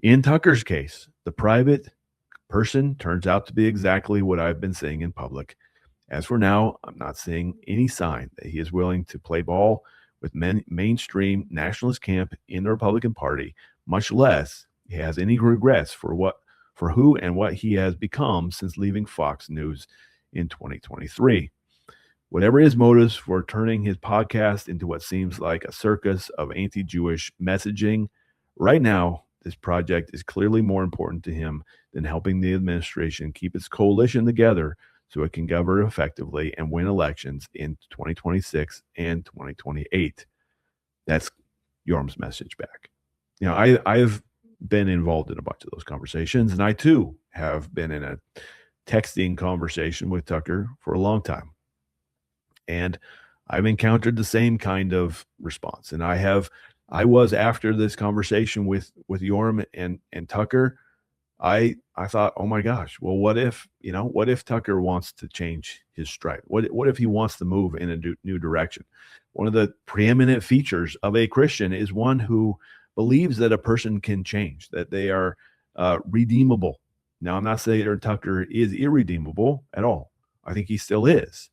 In Tucker's case, the private person turns out to be exactly what I've been saying in public. As for now, I'm not seeing any sign that he is willing to play ball with mainstream nationalist camp in the Republican Party, much less he has any regrets for who and what he has become since leaving Fox News in 2023. Whatever his motives for turning his podcast into what seems like a circus of anti-Jewish messaging, right now, this project is clearly more important to him than helping the administration keep its coalition together so it can govern effectively and win elections in 2026 and 2028. That's Yorm's message back. I've been involved in a bunch of those conversations, and I too have been in a texting conversation with Tucker for a long time. And I've encountered the same kind of response. And I was after this conversation with Yorm and Tucker, I thought, oh my gosh, well, what if Tucker wants to change his stripe? What if he wants to move in a new direction? One of the preeminent features of a Christian is one who believes that a person can change, that they are redeemable. Now, I'm not saying that Tucker is irredeemable at all. I think he still is.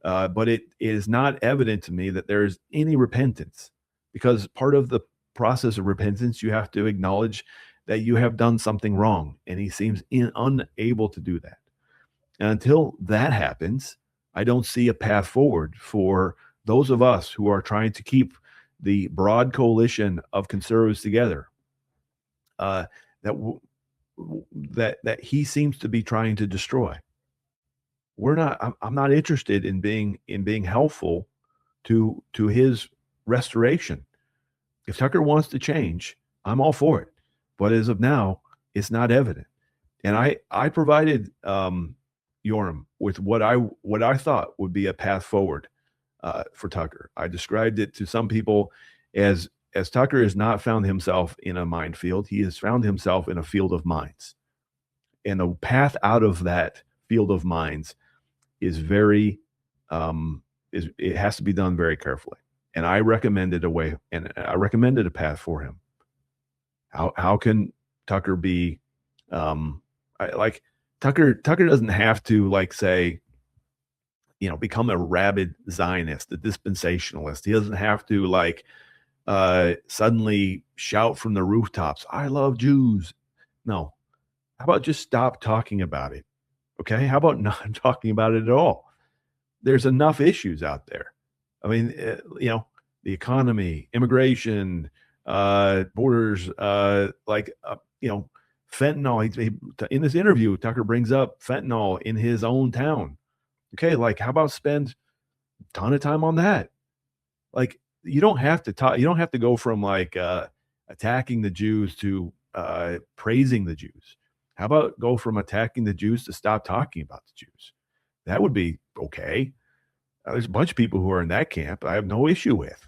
But it is not evident to me that there is any repentance, because part of the process of repentance, you have to acknowledge that you have done something wrong, and he seems unable to do that. And until that happens, I don't see a path forward for those of us who are trying to keep the broad coalition of conservatives together. That he seems to be trying to destroy. I'm not interested in being helpful to his restoration. If Tucker wants to change, I'm all for it. But as of now, it's not evident. And I provided Yorm with what I thought would be a path forward for Tucker. I described it to some people as Tucker has not found himself in a minefield. He has found himself in a field of mines. And the path out of that field of mines is very it has to be done very carefully. And I recommended a way, and I recommended a path for him. How can Tucker be Tucker doesn't have to say, become a rabid Zionist, a dispensationalist. He doesn't have to suddenly shout from the rooftops, I love Jews. No. How about just stop talking about it? Okay. How about not talking about it at all? There's enough issues out there. I mean, the economy, immigration, borders, fentanyl. In this interview, Tucker brings up fentanyl in his own town. Okay, how about spend a ton of time on that? You don't have to talk. You don't have to go from attacking the Jews to praising the Jews. How about go from attacking the Jews to stop talking about the Jews? That would be okay. There's a bunch of people who are in that camp I have no issue with.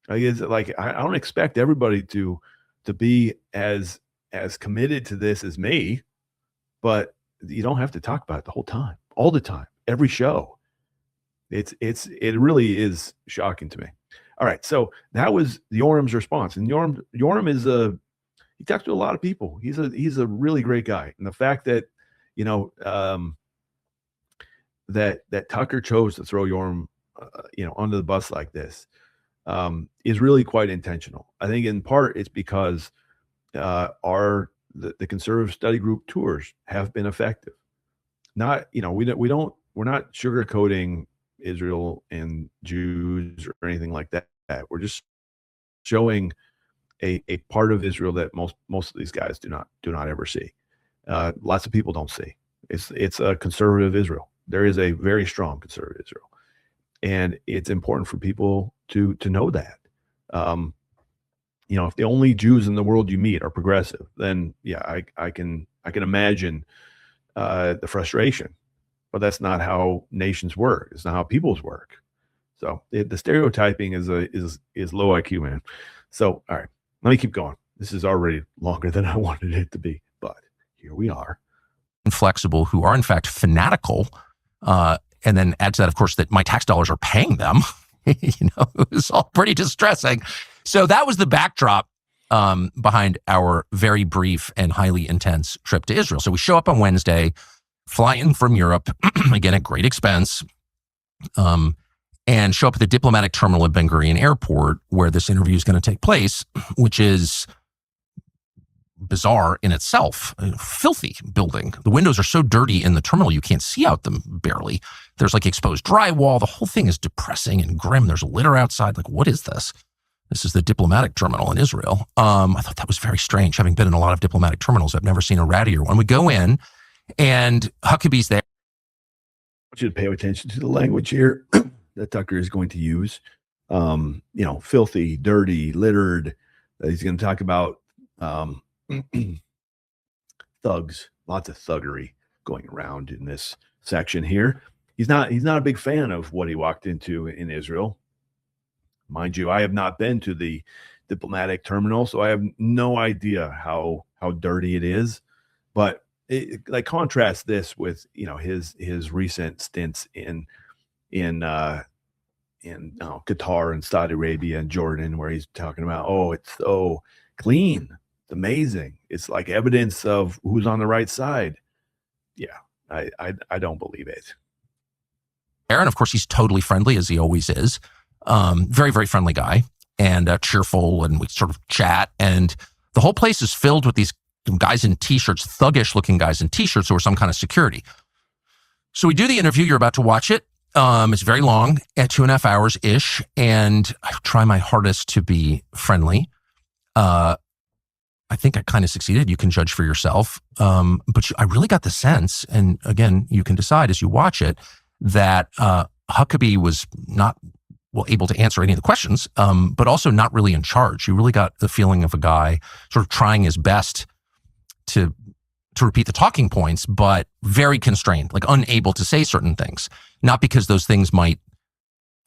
I don't expect everybody to be as committed to this as me, but you don't have to talk about it the whole time, all the time, every show. It really is shocking to me. All right, so that was Yoram's response, and Yoram is he talks to a lot of people. He's a really great guy, and the fact that that Tucker chose to throw Yoram under the bus like this is really quite intentional. I think in part it's because the conservative study group tours have been effective. We're not sugarcoating Israel and Jews or anything like that. We're just showing a part of Israel that most of these guys do not ever see. Lots of people don't see. It's a conservative Israel. There is a very strong conservative Israel, and it's important for people to know that. If the only Jews in the world you meet are progressive, then yeah, I can imagine the frustration. But that's not how nations work. It's not how peoples work. So the stereotyping is low IQ, man. So all right, let me keep going. This is already longer than I wanted it to be, but here we are. Inflexible, who are in fact fanatical, and then add to that, of course, that my tax dollars are paying them. It's all pretty distressing. So that was the backdrop behind our very brief and highly intense trip to Israel. So we show up on Wednesday, fly in from Europe, again at great expense, and show up at the diplomatic terminal at Ben Gurion Airport where this interview is going to take place, which is bizarre in itself. A filthy building. The windows are so dirty in the terminal you can't see out them barely. There's like exposed drywall. The whole thing is depressing and grim. There's litter outside. Like, what is this? This is the diplomatic terminal in Israel. I thought that was very strange. Having been in a lot of diplomatic terminals, I've never seen a rattier one. We go in, and Huckabee's there. I want you to pay attention to the language here that Tucker is going to use. Filthy, dirty, littered. He's going to talk about thugs, lots of thuggery going around in this section here. He's not a big fan of what he walked into in Israel. Mind you, I have not been to the diplomatic terminal, so I have no idea how dirty it is. But contrast this with his recent stints in Qatar and Saudi Arabia and Jordan, where he's talking about, oh, it's so clean, it's amazing, it's like evidence of who's on the right side. Yeah, I don't believe it. And of course, he's totally friendly, as he always is. Very, very friendly guy, and cheerful, and we sort of chat, and the whole place is filled with these guys in t-shirts, thuggish looking guys in t-shirts who are some kind of security. So we do the interview. You're about to watch it. It's very long, at 2.5 hours ish, and I try my hardest to be friendly. I think I kind of succeeded. You can judge for yourself. But I really got the sense, and again, you can decide as you watch it, that Huckabee was not able to answer any of the questions, but also not really in charge. You really got the feeling of a guy sort of trying his best to repeat the talking points, but very constrained, like unable to say certain things. Not because those things might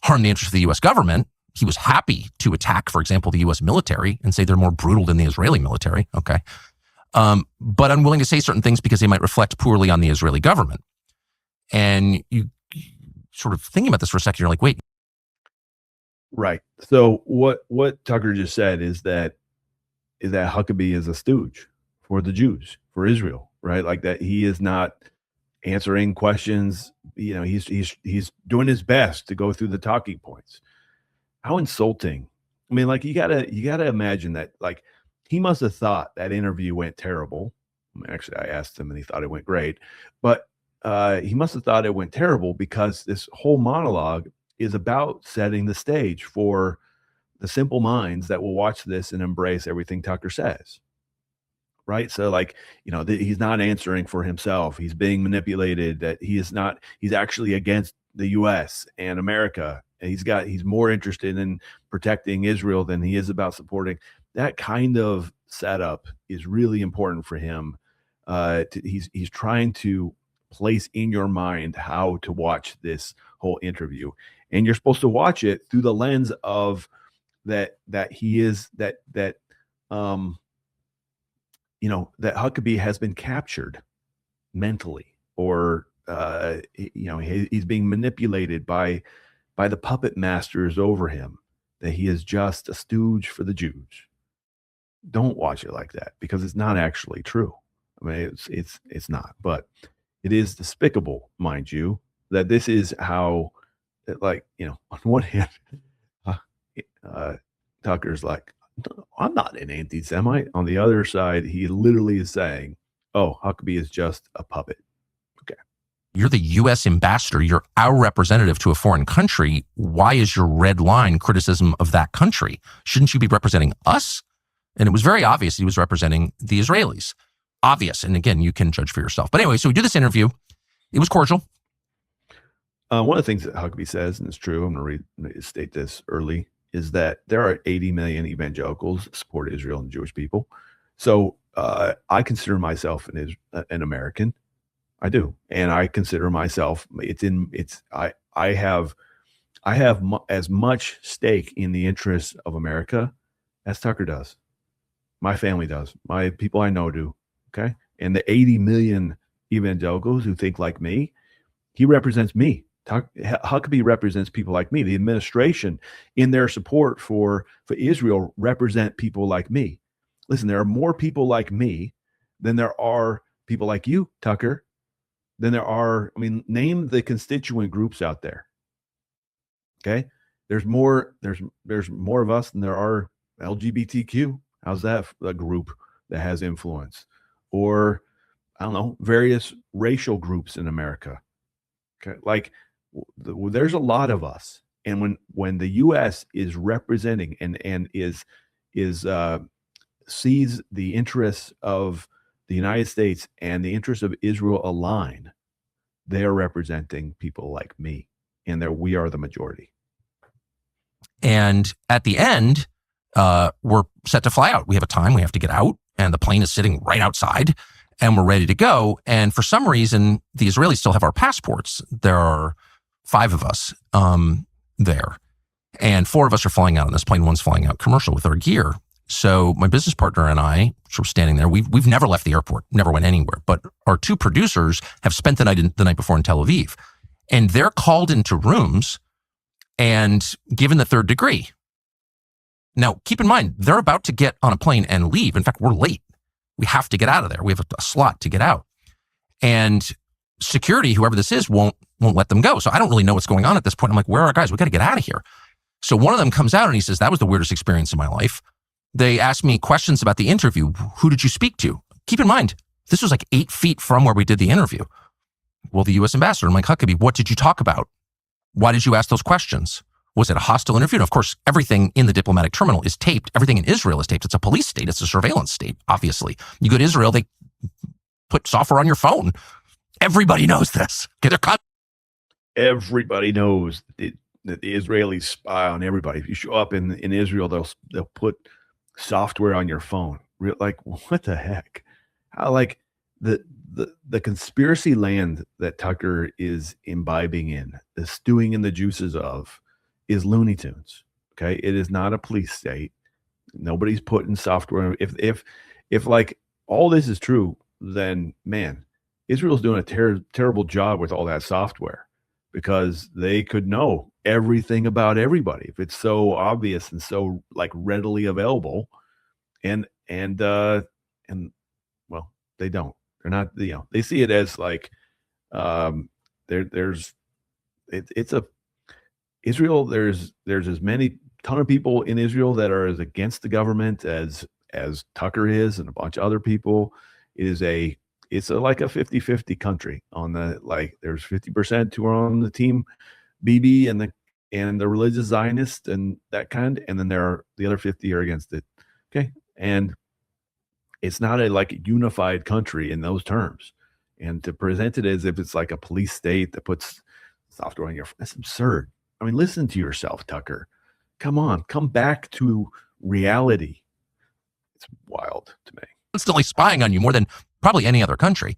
harm the interests of the U.S. government. He was happy to attack, for example, the U.S. military and say they're more brutal than the Israeli military. Okay. But unwilling to say certain things because they might reflect poorly on the Israeli government. And you sort of thinking about this for a second, you're like, wait. Right. So what Tucker just said is that Huckabee is a stooge for the Jews, for Israel, right? Like that he is not answering questions. He's doing his best to go through the talking points. How insulting. I mean, like you gotta imagine that, like, he must have thought that interview went terrible. Actually, I asked him and he thought it went great, but he must have thought it went terrible because this whole monologue is about setting the stage for the simple minds that will watch this and embrace everything Tucker says. Right. So like, he's not answering for himself. He's being manipulated, that he's actually against the US and America. And he's more interested in protecting Israel than he is about supporting. that kind of setup is really important for him. He's trying to place in your mind how to watch this whole interview, and you're supposed to watch it through the lens of that he is that um that Huckabee has been captured mentally, or he's being manipulated by the puppet masters over him, that he is just a stooge for the Jews. Don't watch it like that, because it's not actually true. I mean, it's not, but it is despicable, mind you, that this is how, on one hand, uh, Tucker's like, I'm not an anti-Semite. On the other side, he literally is saying, oh, Huckabee is just a puppet. Okay. You're the U.S. ambassador. You're our representative to a foreign country. Why is your red line criticism of that country? Shouldn't you be representing us? And it was very obvious he was representing the Israelis. Obvious. And again, you can judge for yourself. But anyway, so we do this interview. It was cordial. One of the things that Huckabee says, and it's true, I'm going to state this early, is that there are 80 million evangelicals that support Israel and Jewish people. So I consider myself an American. I do, and I consider myself. I have as much stake in the interests of America as Tucker does. My family does. My people I know do. Okay, and the 80 million evangelicals who think like me, he represents me. Huckabee represents people like me. The administration, in their support for Israel, represent people like me. Listen, there are more people like me than there are people like you, Tucker. Than there are. I mean, name the constituent groups out there. Okay, there's more. There's more of us than there are LGBTQ. How's that a group that has influence? Or I don't know, various racial groups in America. Okay, like there's a lot of us, and when the U.S. is representing and is sees the interests of the United States and the interests of Israel align, they are representing people like me, and we are the majority. And at the end, we're set to fly out. We have a time. We have to get out, and the plane is sitting right outside, and we're ready to go. And for some reason, the Israelis still have our passports. There are 5 of us there, and 4 of us are flying out on this plane. One's flying out commercial with our gear. So my business partner and I, which were standing there, we've never left the airport, never went anywhere. But our 2 producers have spent the night before in Tel Aviv, and they're called into rooms and given the 3rd degree. Now, keep in mind, they're about to get on a plane and leave. In fact, we're late. We have to get out of there. We have a slot to get out. And security, whoever this is, won't let them go. So I don't really know what's going on at this point. I'm like, where are our guys? We got to get out of here. So one of them comes out and he says, that was the weirdest experience in my life. They asked me questions about the interview. Who did you speak to? Keep in mind, this was like 8 feet from where we did the interview. Well, the U.S. ambassador, Mike Huckabee, what did you talk about? Why did you ask those questions? Was it a hostile interview? And of course, everything in the diplomatic terminal is taped. Everything in Israel is taped. It's a police state. It's a surveillance state, obviously. You go to Israel, they put software on your phone. Everybody knows this. Everybody knows that the Israelis spy on everybody. If you show up in Israel, they'll put software on your phone. Like, what the heck? How, like, the conspiracy land that Tucker is imbibing in, the stewing in the juices of, is Looney Tunes. Okay, it is not a police state. Nobody's putting software. If like all this is true, then man, Israel's doing a terrible job with all that software, because they could know everything about everybody if it's so obvious and so like readily available. And well, they don't. They're not. They see it as like there's Israel. There's as many ton of people in Israel that are as against the government as Tucker is, and a bunch of other people. It's like a 50-50 country. On the, like, there's 50% who are on the team Bibi and the religious Zionist and that kind, and then there are the other 50 are against it. Okay, and it's not a like unified country in those terms. And to present it as if it's like a police state that puts software on that's absurd. I mean, listen to yourself, Tucker. Come on, come back to reality. It's wild to me. Constantly spying on you more than probably any other country.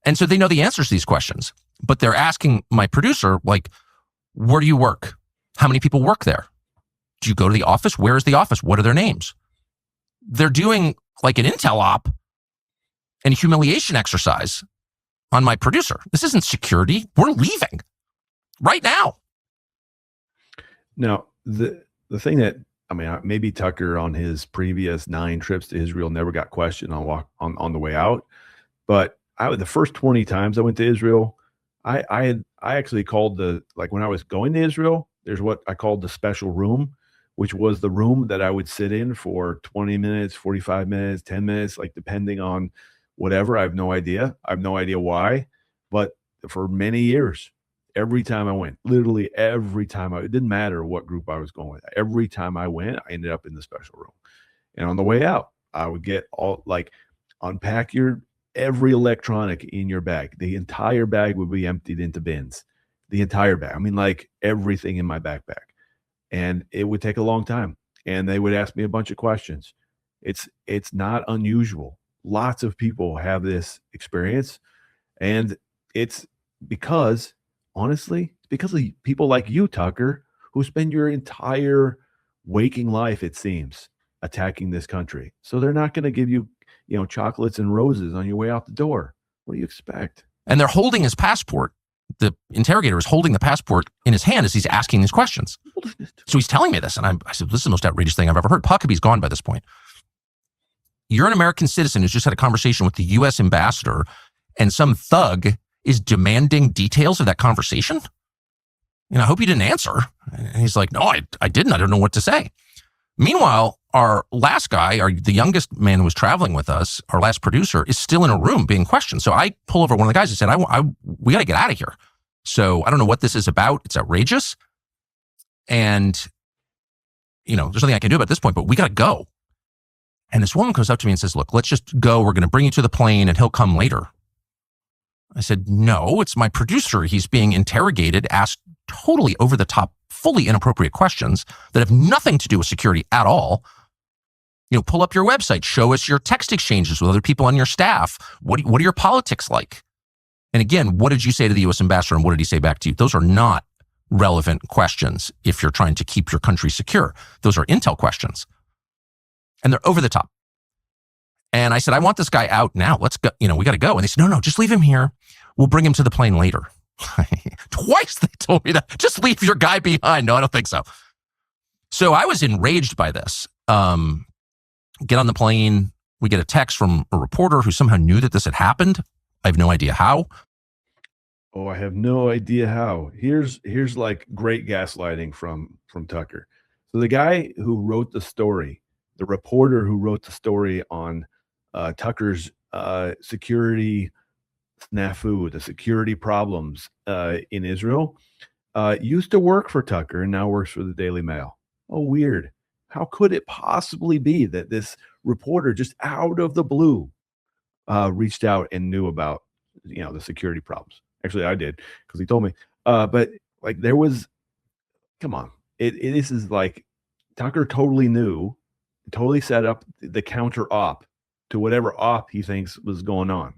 And so they know the answers to these questions, but they're asking my producer, like, where do you work? How many people work there? Do you go to the office? Where is the office? What are their names? They're doing like an intel op and humiliation exercise on my producer. This isn't security. We're leaving right now. Now, the thing that, I mean, maybe Tucker on his previous 9 trips to Israel never got questioned on the way out, but the first 20 times I went to Israel, I actually called when I was going to Israel, there's what I called the special room, which was the room that I would sit in for 20 minutes, 45 minutes, 10 minutes, like depending on whatever. I have no idea. I have no idea why, but for many years, every time I went, literally every time it didn't matter what group I was going with. Every time I went, I ended up in the special room. And on the way out, I would get unpack every electronic in your bag. The entire bag would be emptied into bins. The entire bag. I mean, like everything in my backpack. And it would take a long time. And they would ask me a bunch of questions. It's not unusual. Lots of people have this experience. And it's because, honestly, it's because of people like you, Tucker, who spend your entire waking life, it seems, attacking this country. So they're not going to give you, chocolates and roses on your way out the door. What do you expect? And they're holding his passport. The interrogator is holding the passport in his hand as he's asking these questions. So he's telling me this, and I said, this is the most outrageous thing I've ever heard. Huckabee's gone by this point. You're an American citizen who's just had a conversation with the U.S. ambassador, and some thug is demanding details of that conversation? And I hope you didn't answer. And he's like, no, I didn't. I don't know what to say. Meanwhile, our last guy, the youngest man who was traveling with us, our last producer, is still in a room being questioned. So I pull over one of the guys and said, we got to get out of here. So I don't know what this is about. It's outrageous. And, there's nothing I can do about this point, but we got to go. And this woman comes up to me and says, look, let's just go. We're going to bring you to the plane and he'll come later. I said, no, it's my producer. He's being interrogated, asked totally over the top, fully inappropriate questions that have nothing to do with security at all. Pull up your website, show us your text exchanges with other people on your staff. What are your politics like? And again, what did you say to the U.S. ambassador and what did he say back to you? Those are not relevant questions if you're trying to keep your country secure. Those are intel questions. And they're over the top. And I said, I want this guy out now. Let's go. We got to go. And they said, no, just leave him here. We'll bring him to the plane later. Twice they told me that. Just leave your guy behind. No, I don't think so. So I was enraged by this. Get on the plane. We get a text from a reporter who somehow knew that this had happened. I have no idea how. Oh, I have no idea how. Here's like great gaslighting from Tucker. So the guy who wrote the story, the reporter who wrote the story on Tucker's security snafu, the security problems in Israel, used to work for Tucker and now works for the Daily Mail. Oh, weird. How could it possibly be that this reporter just out of the blue reached out and knew about, the security problems? Actually, I did because he told me. But like there was, come on. This is like Tucker totally knew, totally set up the counter op to whatever op he thinks was going on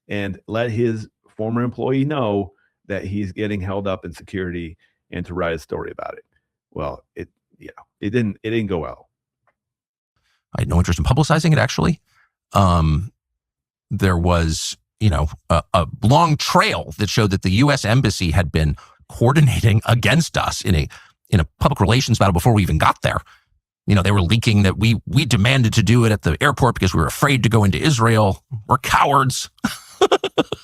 and let his former employee know that he's getting held up in security and to write a story about it. Well, it didn't go well. I had no interest in publicizing it, actually. There was, a long trail that showed that the U.S. Embassy had been coordinating against us in a public relations battle before we even got there. They were leaking that we demanded to do it at the airport because we were afraid to go into Israel. We're cowards.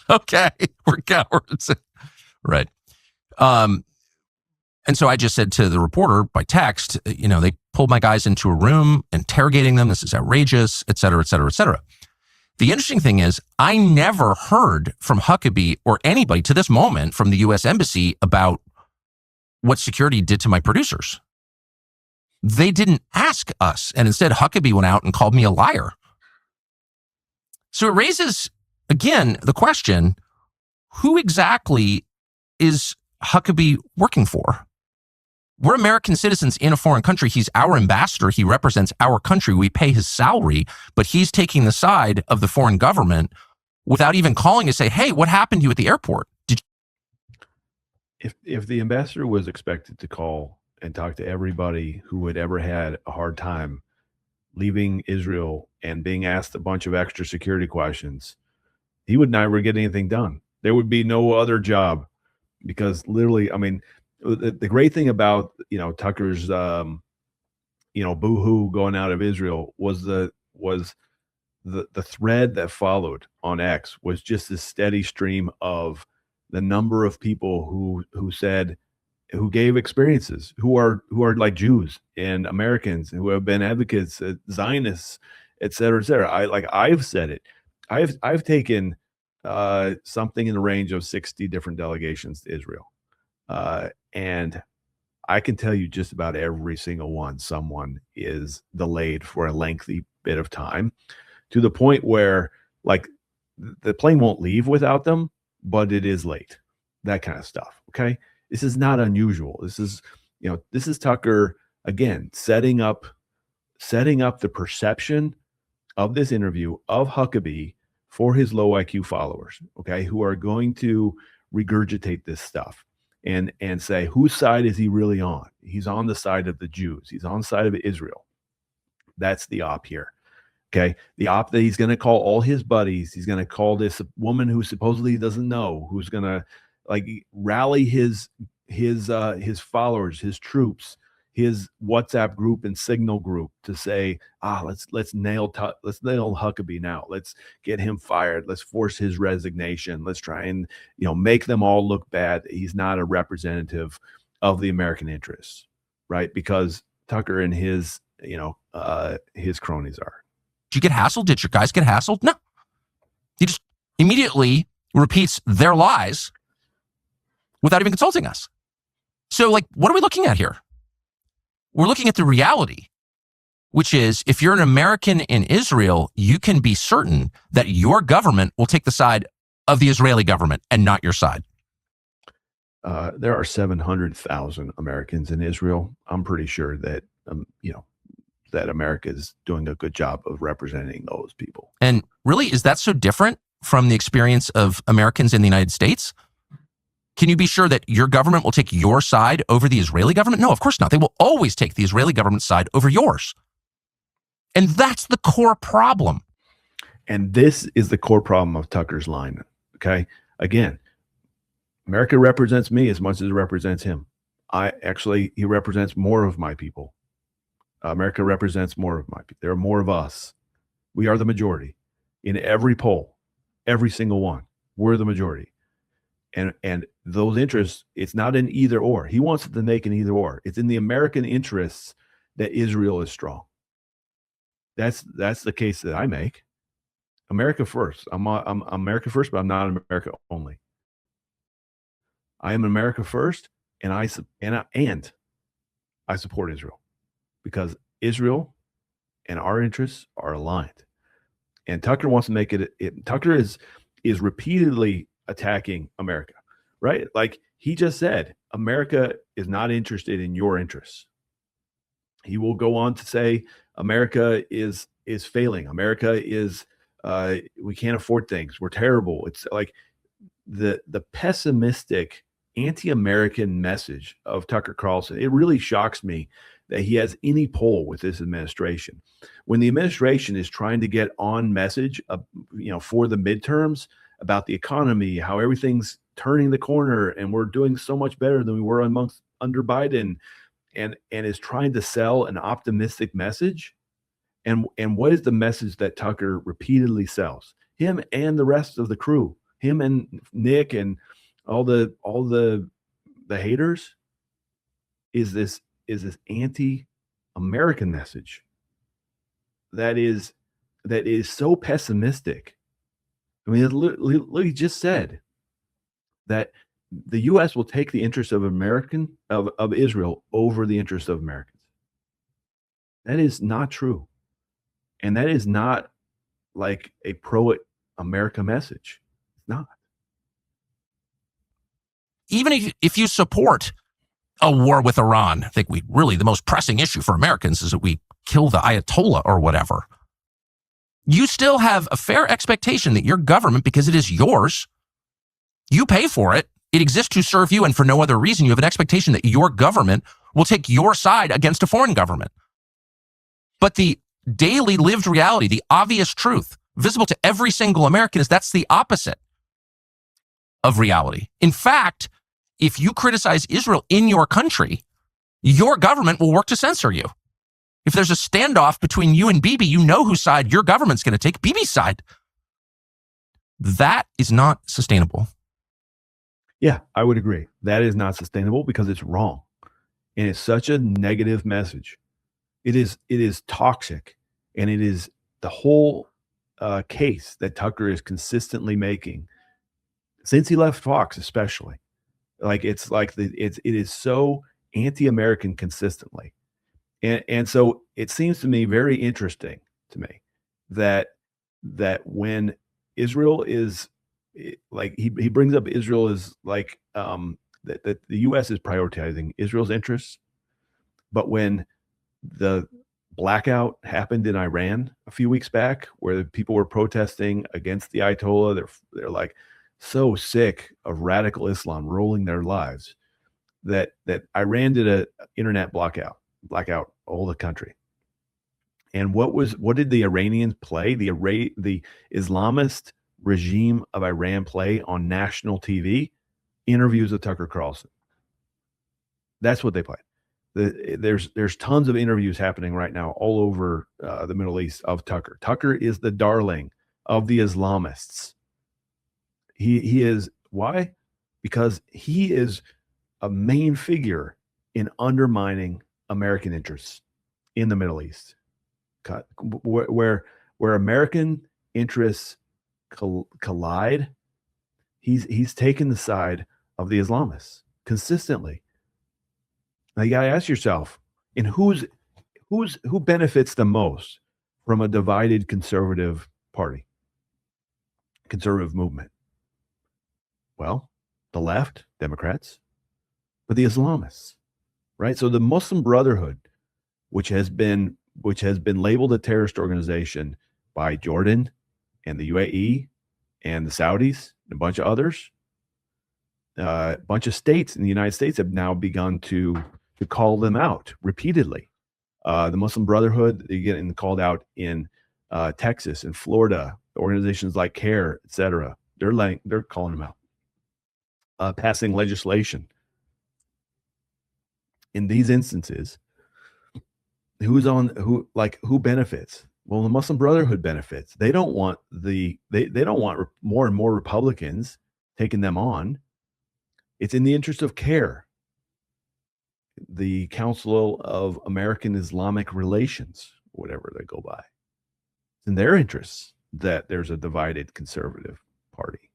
Okay, we're cowards. Right. And so I just said to the reporter by text, they pulled my guys into a room, interrogating them. This is outrageous, et cetera, et cetera, et cetera. The interesting thing is I never heard from Huckabee or anybody to this moment from the U.S. Embassy about what security did to my producers. They didn't ask us. And instead, Huckabee went out and called me a liar. So it raises, again, the question, who exactly is Huckabee working for? We're American citizens in a foreign country. He's our ambassador. He represents our country. We pay his salary, but he's taking the side of the foreign government without even calling to say, hey, what happened to you at the airport? If the ambassador was expected to call and talk to everybody who had ever had a hard time leaving Israel and being asked a bunch of extra security questions, he would never get anything done. There would be no other job, because literally, I mean, the great thing about, Tucker's, boohoo going out of Israel was the thread that followed on X was just this steady stream of the number of people who gave experiences, who are like Jews and Americans who have been advocates, Zionists, et cetera, et cetera. I've said it. I've taken something in the range of 60 different delegations to Israel, and I can tell you just about every single one, someone is delayed for a lengthy bit of time, to the point where, like, the plane won't leave without them, but it is late. That kind of stuff. Okay. This is not unusual. This is Tucker, again, setting up the perception of this interview of Huckabee for his low IQ followers, okay, who are going to regurgitate this stuff and say, whose side is he really on? He's on the side of the Jews. He's on the side of Israel. That's the op here. Okay. The op that he's going to call all his buddies. He's going to call this woman who supposedly doesn't know, who's going to rally his followers, his troops, his WhatsApp group and Signal group to say, let's nail Huckabee now. Let's get him fired. Let's force his resignation. Let's try and, make them all look bad. He's not a representative of the American interests, right? Because Tucker and his cronies are. Did you get hassled? Did your guys get hassled? No. He just immediately repeats their lies without even consulting us. So, what are we looking at here? We're looking at the reality, which is, if you're an American in Israel, you can be certain that your government will take the side of the Israeli government and not your side. There are 700,000 Americans in Israel. I'm pretty sure that, that America is doing a good job of representing those people. And really, is that so different from the experience of Americans in the United States? Can you be sure that your government will take your side over the Israeli government? No, of course not. They will always take the Israeli government's side over yours. And that's the core problem. And this is the core problem of Tucker's line. Okay. Again, America represents me as much as it represents him. He represents more of my people. America represents more of my people. There are more of us. We are the majority in every poll, every single one. We're the majority. And those interests, it's not an either or. He wants it to make an either or. It's in the American interests that Israel is strong. That's the case that I make. America first. I'm America first, but I'm not America only. I am America first, and I support Israel, because Israel and our interests are aligned. And Tucker wants to make it. Tucker is repeatedly attacking America, right? Like he just said, America is not interested in your interests. He will go on to say America is failing. America is we can't afford things. We're terrible. It's like the pessimistic anti-American message of Tucker Carlson. It really shocks me that he has any pull with this administration. When the administration is trying to get on message, for the midterms about the economy, how everything's turning the corner and we're doing so much better than we were under Biden, and is trying to sell an optimistic message. And what is the message that Tucker repeatedly sells? Him and the rest of the crew, him and Nick and all the haters, is this anti-American message that is so pessimistic. I mean, he just said that the U.S. will take the interests of Israel over the interests of Americans. That is not true, and that is not like a pro-America message. It's not. Even if you support a war with Iran. I think the most pressing issue for Americans is that we kill the Ayatollah or whatever. You still have a fair expectation that your government, because it is yours, you pay for it, it exists to serve you, and for no other reason, you have an expectation that your government will take your side against a foreign government. But the daily lived reality, the obvious truth, visible to every single American, is that's the opposite of reality. In fact, if you criticize Israel in your country, your government will work to censor you. If there's a standoff between you and Bibi, you know whose side your government's going to take, Bibi's side. That is not sustainable. Yeah, I would agree. That is not sustainable because it's wrong. And it's such a negative message. It is toxic. And it is the whole case that Tucker is consistently making since he left Fox, especially. Like it is so anti-American consistently. And so it seems to me very interesting to me that when Israel is like, he brings up Israel as like that the U.S. is prioritizing Israel's interests, but when the blackout happened in Iran a few weeks back, where people were protesting against the Ayatollah, they're like so sick of radical Islam ruling their lives that Iran did a internet blackout all the country. And what did the Iranians play? The Islamist regime of Iran play on national TV? Interviews with Tucker Carlson. That's what they played. There's tons of interviews happening right now all over the Middle East of Tucker. Tucker is the darling of the Islamists. He is, why? Because he is a main figure in undermining American interests in the Middle East, where American interests collide. He's taken the side of the Islamists consistently. Now you got to ask yourself, and who benefits the most from a divided conservative party, conservative movement? Well, the left, Democrats, but the Islamists, right? So the Muslim Brotherhood, which has been labeled a terrorist organization by Jordan and the UAE and the Saudis and a bunch of others, a bunch of states in the United States have now begun to call them out repeatedly. The Muslim Brotherhood, they're getting called out in Texas and Florida. Organizations like CARE, etc., they're calling them out, passing legislation. In these instances, who benefits? Well, the Muslim Brotherhood benefits. They don't want they don't want more and more Republicans taking them on. It's in the interest of CARE, the Council of American Islamic Relations, whatever they go by. It's in their interests that there's a divided conservative party.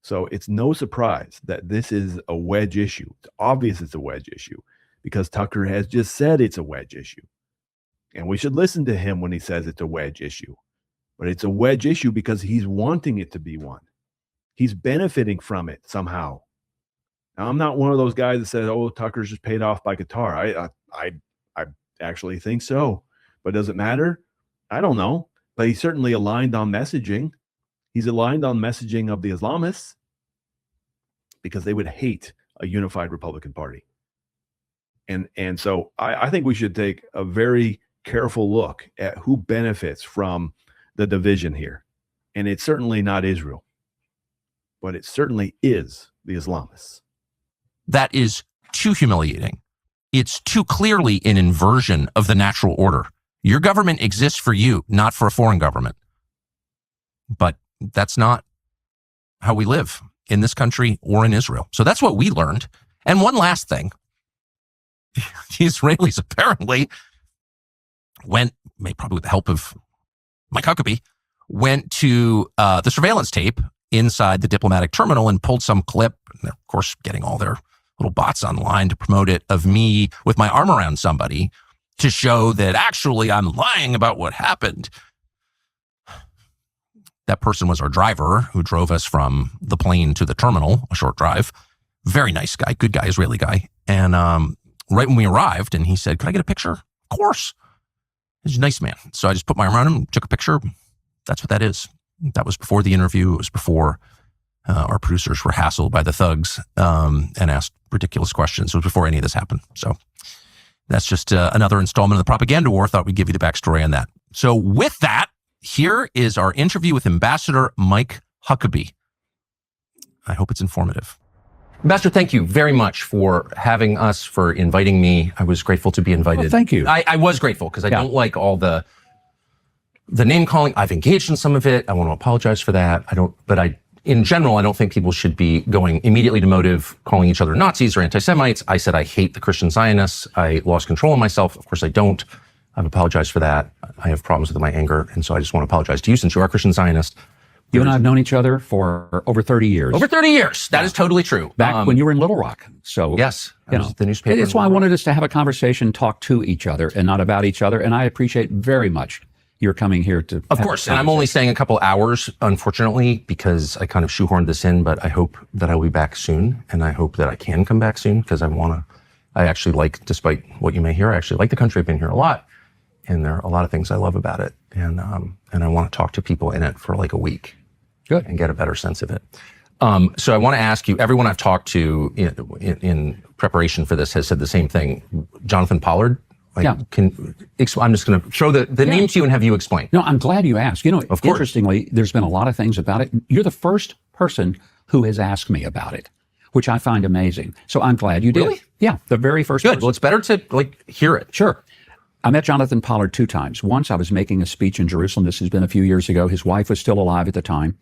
So it's no surprise that this is a wedge issue. It's obvious it's a wedge issue because Tucker has just said it's a wedge issue. And we should listen to him when he says it's a wedge issue. But it's a wedge issue because he's wanting it to be one. He's benefiting from it somehow. Now, I'm not one of those guys that says, "Oh, Tucker's just paid off by Qatar." I actually think so, but does it matter? I don't know. But he's certainly aligned on messaging. He's aligned on messaging of the Islamists because they would hate a unified Republican Party. And so I think we should take a very careful look at who benefits from the division here. And it's certainly not Israel, but it certainly is the Islamists. That is too humiliating. It's too clearly an inversion of the natural order. Your government exists for you, not for a foreign government. But that's not how we live in this country or in Israel. So that's what we learned. And one last thing. The Israelis apparently probably with the help of Mike Huckabee, went to the surveillance tape inside the diplomatic terminal and pulled some clip. And they're, of course, getting all their little bots online to promote it of me with my arm around somebody to show that actually I'm lying about what happened. That person was our driver who drove us from the plane to the terminal, a short drive. Very nice guy, good guy, Israeli guy. And right when we arrived, and he said, "Could I get a picture?" Of course. He's a nice man. So I just put my arm around him, took a picture. That's what that is. That was before the interview. It was before our producers were hassled by the thugs and asked ridiculous questions. It was before any of this happened. So that's just another installment of the propaganda war. Thought we'd give you the backstory on that. So with that, here is our interview with Ambassador Mike Huckabee. I hope it's informative. Ambassador, thank you very much for having us, for inviting me. I was grateful to be invited. Well, thank you. I was grateful because I don't like all the name calling. I've engaged in some of it. I want to apologize for that. In general, I don't think people should be going immediately to motive, calling each other Nazis or anti-Semites. I said I hate the Christian Zionists. I lost control of myself. Of course, I don't. I've apologized for that. I have problems with my anger, and so I just want to apologize to you since you are a Christian Zionist. You and I have known each other for over 30 years. Over 30 years. That is totally true. Back when you were in Little Rock. So yes, the newspaper. That's why I wanted us to have a conversation, talk to each other and not about each other. And I appreciate very much your coming here to. Of course. And I'm only staying a couple hours, unfortunately, because I kind of shoehorned this in, but I hope that I will be back soon. And I hope that I can come back soon because I actually like, despite what you may hear, I actually like the country. I've been here a lot. And there are a lot of things I love about it. And I want to talk to people in it for like a week. Good. And get a better sense of it. So I want to ask you, everyone I've talked to in preparation for this has said the same thing. Jonathan Pollard, I'm just going to throw the name to you and have you explain. No, I'm glad you asked. Of course. Interestingly, there's been a lot of things about it. You're the first person who has asked me about it, which I find amazing. So I'm glad you did. Really? Yeah, the very first person. Well, it's better to hear it. Sure. I met Jonathan Pollard 2 times. Once I was making a speech in Jerusalem. This has been a few years ago. His wife was still alive at the time.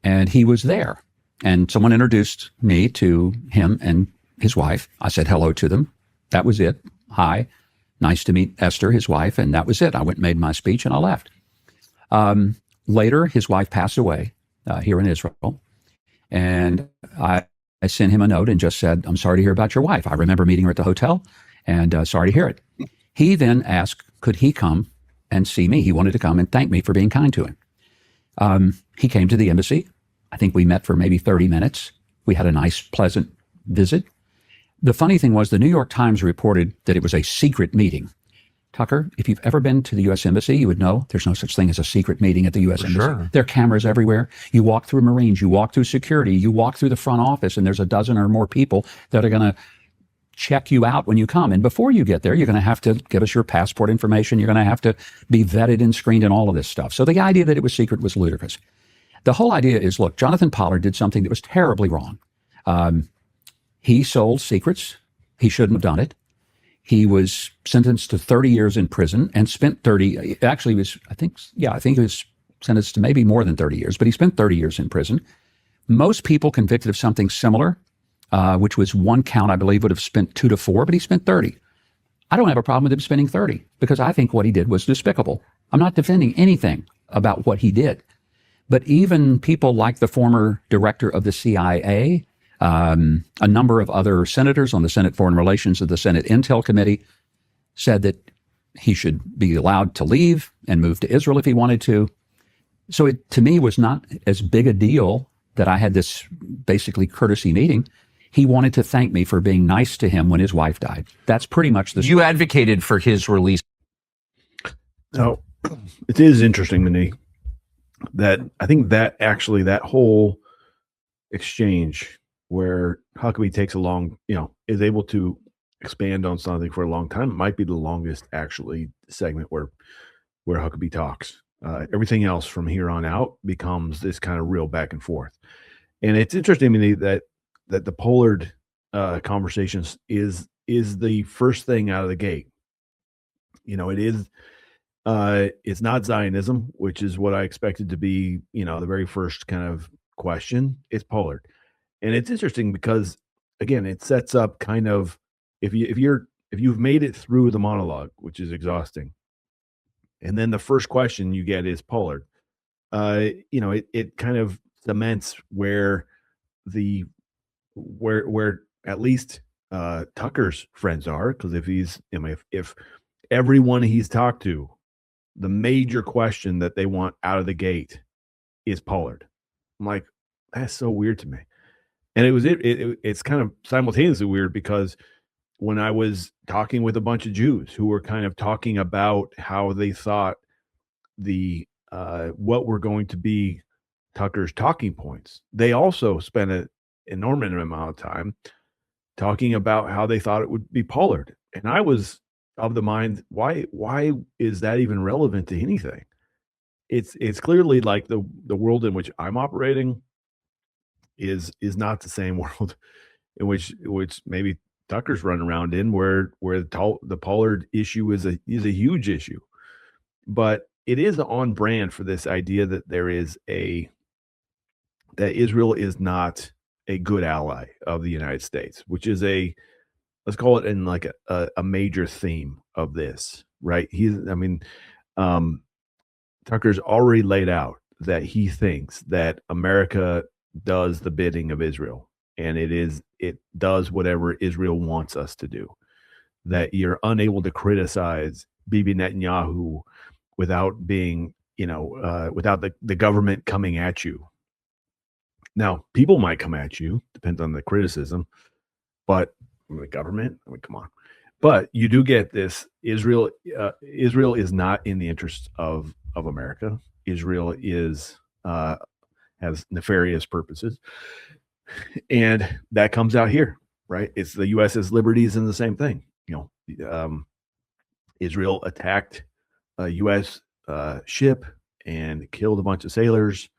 And he was there. And someone introduced me to him and his wife. I said hello to them. That was it. Hi. Nice to meet Esther, his wife. And that was it. I went and made my speech and I left. Later, his wife passed away here in Israel. And I sent him a note and just said, I'm sorry to hear about your wife. I remember meeting her at the hotel and sorry to hear it. He then asked, could he come and see me? He wanted to come and thank me for being kind to him. He came to the embassy. I think we met for maybe 30 minutes. We had a nice, pleasant visit. The funny thing was the New York Times reported that it was a secret meeting. Tucker, if you've ever been to the U.S. Embassy, you would know there's no such thing as a secret meeting at the U.S. Embassy. Sure. There are cameras everywhere. You walk through Marines, you walk through security, you walk through the front office, and there's a dozen or more people that are going to check you out when you come. And before you get there, you're going to have to give us your passport information. You're going to have to be vetted and screened and all of this stuff. So the idea that it was secret was ludicrous. The whole idea is, look, Jonathan Pollard did something that was terribly wrong. He sold secrets. He shouldn't have done it. He was sentenced to 30 years in prison and spent 30, actually was, I think he was sentenced to maybe more than 30 years, but he spent 30 years in prison. Most people convicted of something similar, which was one count, I believe, would have spent 2 to 4, but he spent 30. I don't have a problem with him spending 30 because I think what he did was despicable. I'm not defending anything about what he did. But even people like the former director of the CIA, a number of other senators on the Senate Foreign Relations of the Senate Intel Committee said that he should be allowed to leave and move to Israel if he wanted to. So it, to me, was not as big a deal that I had this basically courtesy meeting. He wanted to thank me for being nice to him when his wife died. That's pretty much the story. You advocated for his release. So it is interesting to me that I think that actually that whole exchange where Huckabee takes a long, is able to expand on something for a long time might be the longest actually segment where Huckabee talks. Everything else from here on out becomes this kind of real back and forth. And it's interesting to me that the Pollard conversations is the first thing out of the gate. It is it's not Zionism, which is what I expected to be, the very first kind of question. It's Pollard. And it's interesting because again, it sets up kind of if you've made it through the monologue, which is exhausting, and then the first question you get is Pollard, it kind of cements where at least Tucker's friends are, because if everyone he's talked to, the major question that they want out of the gate is Pollard. I'm like, that's so weird to me. And it's kind of simultaneously weird because when I was talking with a bunch of Jews who were kind of talking about how they thought the what were going to be Tucker's talking points, they also spent an enormous amount of time talking about how they thought it would be Pollard. And I was of the mind, why is that even relevant to anything? It's clearly like the world in which I'm operating is not the same world in which maybe Tucker's running around in, where the Pollard issue is a huge issue. But it is on brand for this idea that that Israel is not a good ally of the United States, which is let's call it in like a major theme of this, right? Tucker's already laid out that he thinks that America does the bidding of Israel, and it does whatever Israel wants us to do. That you're unable to criticize Bibi Netanyahu without being, without the government coming at you. Now, people might come at you, depends on the criticism, but the government, come on. But you do get this: Israel is not in the interest of America. Israel has nefarious purposes, and that comes out here, right? It's the U.S.'s liberties and the same thing. Israel attacked a U.S. Ship and killed a bunch of sailors,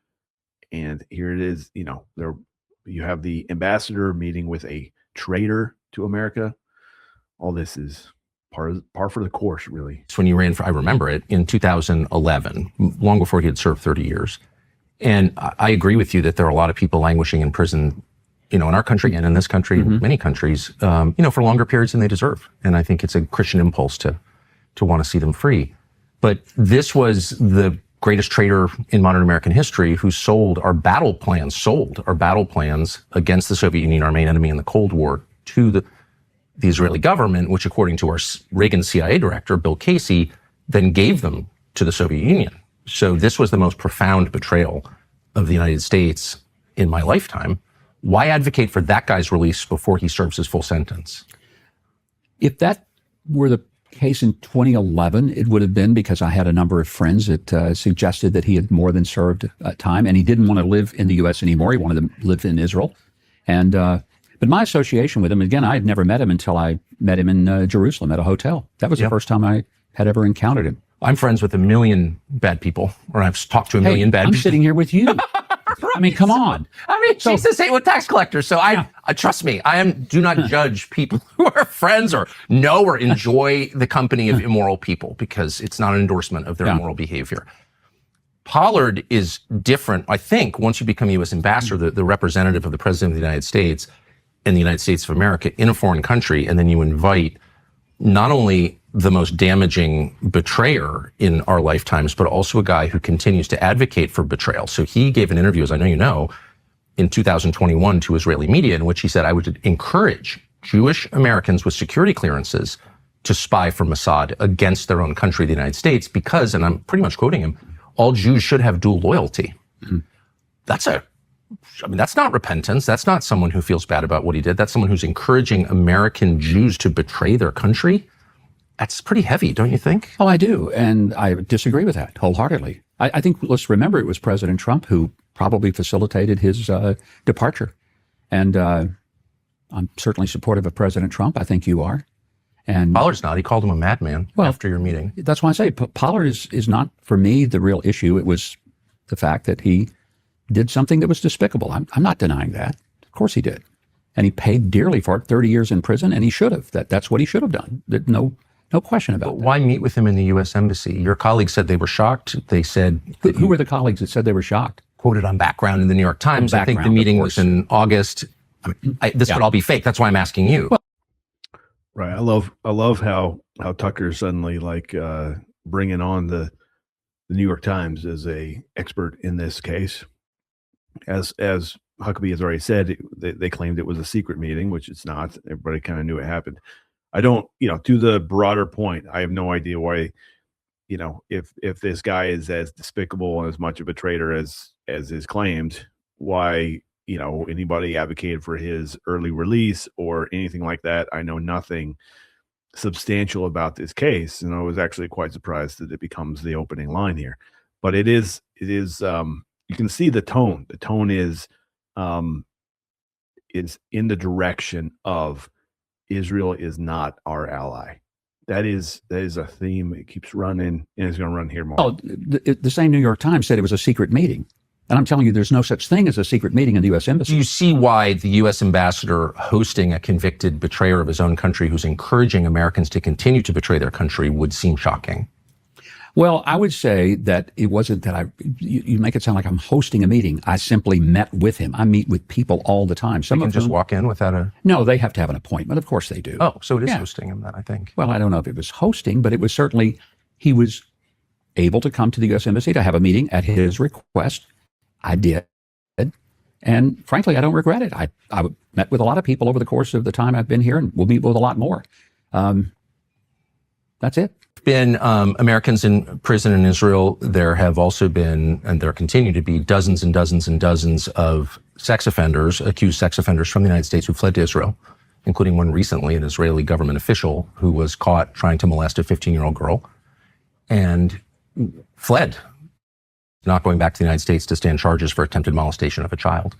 and here it is. You have the ambassador meeting with a traitor to America. All this is par for the course, really. It's when you ran for, I remember it, in 2011, long before he had served 30 years. And I agree with you that there are a lot of people languishing in prison, in our country and in this country, many countries, for longer periods than they deserve. And I think it's a Christian impulse to want to see them free. But this was the greatest traitor in modern American history who sold our battle plans against the Soviet Union, our main enemy in the Cold War, to the Israeli government, which, according to our Reagan CIA director, Bill Casey, then gave them to the Soviet Union. So this was the most profound betrayal of the United States in my lifetime. Why advocate for that guy's release before he serves his full sentence? If that were the case in 2011, it would have been because I had a number of friends that suggested that he had more than served time, and he didn't want to live in the U.S. anymore. He wanted to live in Israel. And but my association with him, again, I had never met him until I met him in Jerusalem at a hotel. That was the first time I had ever encountered him. I'm friends with a million bad people, or I've talked to a million bad people. I'm sitting here with you. Right. I mean, come on. She's the same with tax collectors. So I trust me, do not judge people who are friends or know or enjoy the company of immoral people, because it's not an endorsement of their immoral behavior. Pollard is different. I think once you become U.S. ambassador, the representative of the president of the United States in the United States of America in a foreign country, and then you invite not only the most damaging betrayer in our lifetimes, but also a guy who continues to advocate for betrayal. So he gave an interview, as I know you know, in 2021 to Israeli media, in which he said, I would encourage Jewish Americans with security clearances to spy for Mossad against their own country, the United States, because, and I'm pretty much quoting him, all Jews should have dual loyalty. Mm-hmm. That's not repentance. That's not someone who feels bad about what he did. That's someone who's encouraging American Jews to betray their country. That's pretty heavy, don't you think? Oh, I do. And I disagree with that wholeheartedly. I think, let's remember, it was President Trump who probably facilitated his departure. And I'm certainly supportive of President Trump. I think you are. And Pollard's not. He called him a madman after your meeting. That's why I say Pollard is not, for me, the real issue. It was the fact that he did something that was despicable. I'm not denying that. Of course he did. And he paid dearly for it, 30 years in prison, and he should have. That's what he should have done. No question about that. Why meet with him in the U.S. Embassy? Your colleagues said they were shocked. They said... Who were the colleagues that said they were shocked? Quoted on Background in the New York Times. I think the meeting was in August. This would all be fake. That's why I'm asking you. Well, right. I love how Tucker suddenly bringing on the New York Times as a expert in this case. As Huckabee has already said, they claimed it was a secret meeting, which it's not. Everybody kind of knew it happened. I don't, to the broader point, I have no idea why, if this guy is as despicable and as much of a traitor as is claimed, why anybody advocated for his early release or anything like that. I know nothing substantial about this case, and I was actually quite surprised that it becomes the opening line here. But it is you can see the tone. The tone is in the direction of Israel is not our ally. That is a theme. It keeps running, and it's going to run here more. Oh, the same New York Times said it was a secret meeting. And I'm telling you, there's no such thing as a secret meeting in the U.S. Embassy. Do you see why the U.S. ambassador hosting a convicted betrayer of his own country who's encouraging Americans to continue to betray their country would seem shocking? Well, I would say that it wasn't that you make it sound like I'm hosting a meeting. I simply met with him. I meet with people all the time. Some can just walk in without a... No, they have to have an appointment. Of course they do. Oh, so it is hosting him then, I think. Well, I don't know if it was hosting, but it was certainly, he was able to come to the U.S. Embassy to have a meeting at his request. I did. And frankly, I don't regret it. I met with a lot of people over the course of the time I've been here, and we'll meet with a lot more. That's it. Been Americans in prison in Israel. There have also been, and there continue to be, dozens and dozens and dozens of sex offenders, accused sex offenders from the United States who fled to Israel, including one recently, an Israeli government official who was caught trying to molest a 15-year-old girl and fled, not going back to the United States to stand charges for attempted molestation of a child.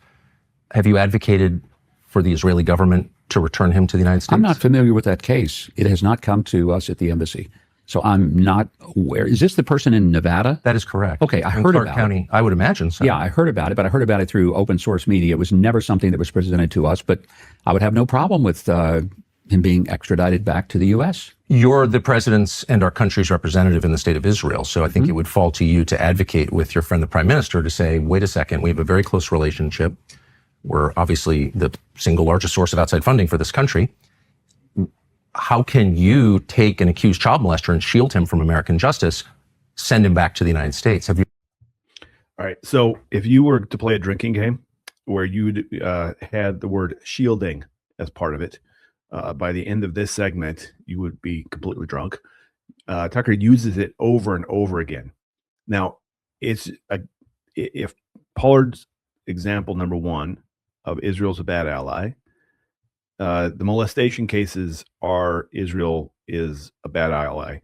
Have you advocated for the Israeli government to return him to the United States? I'm not familiar with that case. It has not come to us at the embassy. So I'm not aware. Is this the person in Nevada? That is correct. Okay, I heard about County, it. I would imagine so. Yeah, I heard about it, but I heard about it through open source media. It was never something that was presented to us, but I would have no problem with him being extradited back to the U.S. You're the president's and our country's representative in the state of Israel, so I think it would fall to you to advocate with your friend, the prime minister, to say, wait a second, we have a very close relationship. We're obviously the single largest source of outside funding for this country. How can you take an accused child molester and shield him from American justice, send him back to the United States? Have you? All right. So if you were to play a drinking game where you had the word shielding as part of it, by the end of this segment, you would be completely drunk. Tucker uses it over and over again. Now, if Pollard's example number one of Israel's a bad ally, the molestation cases are Israel is a bad ally,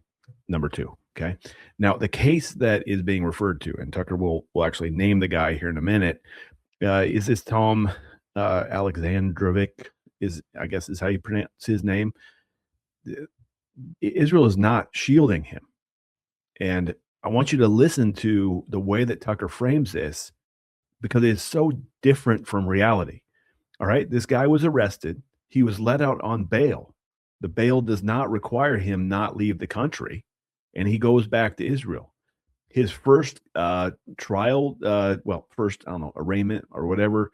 number two. Okay. Now, the case that is being referred to, and Tucker will actually name the guy here in a minute, is this Tom Alexandrovic, I guess is how you pronounce his name. Israel is not shielding him. And I want you to listen to the way that Tucker frames this, because it is so different from reality. All right. This guy was arrested. He was let out on bail. The bail does not require him not leave the country, and he goes back to Israel. His first trial, first, I don't know, arraignment or whatever,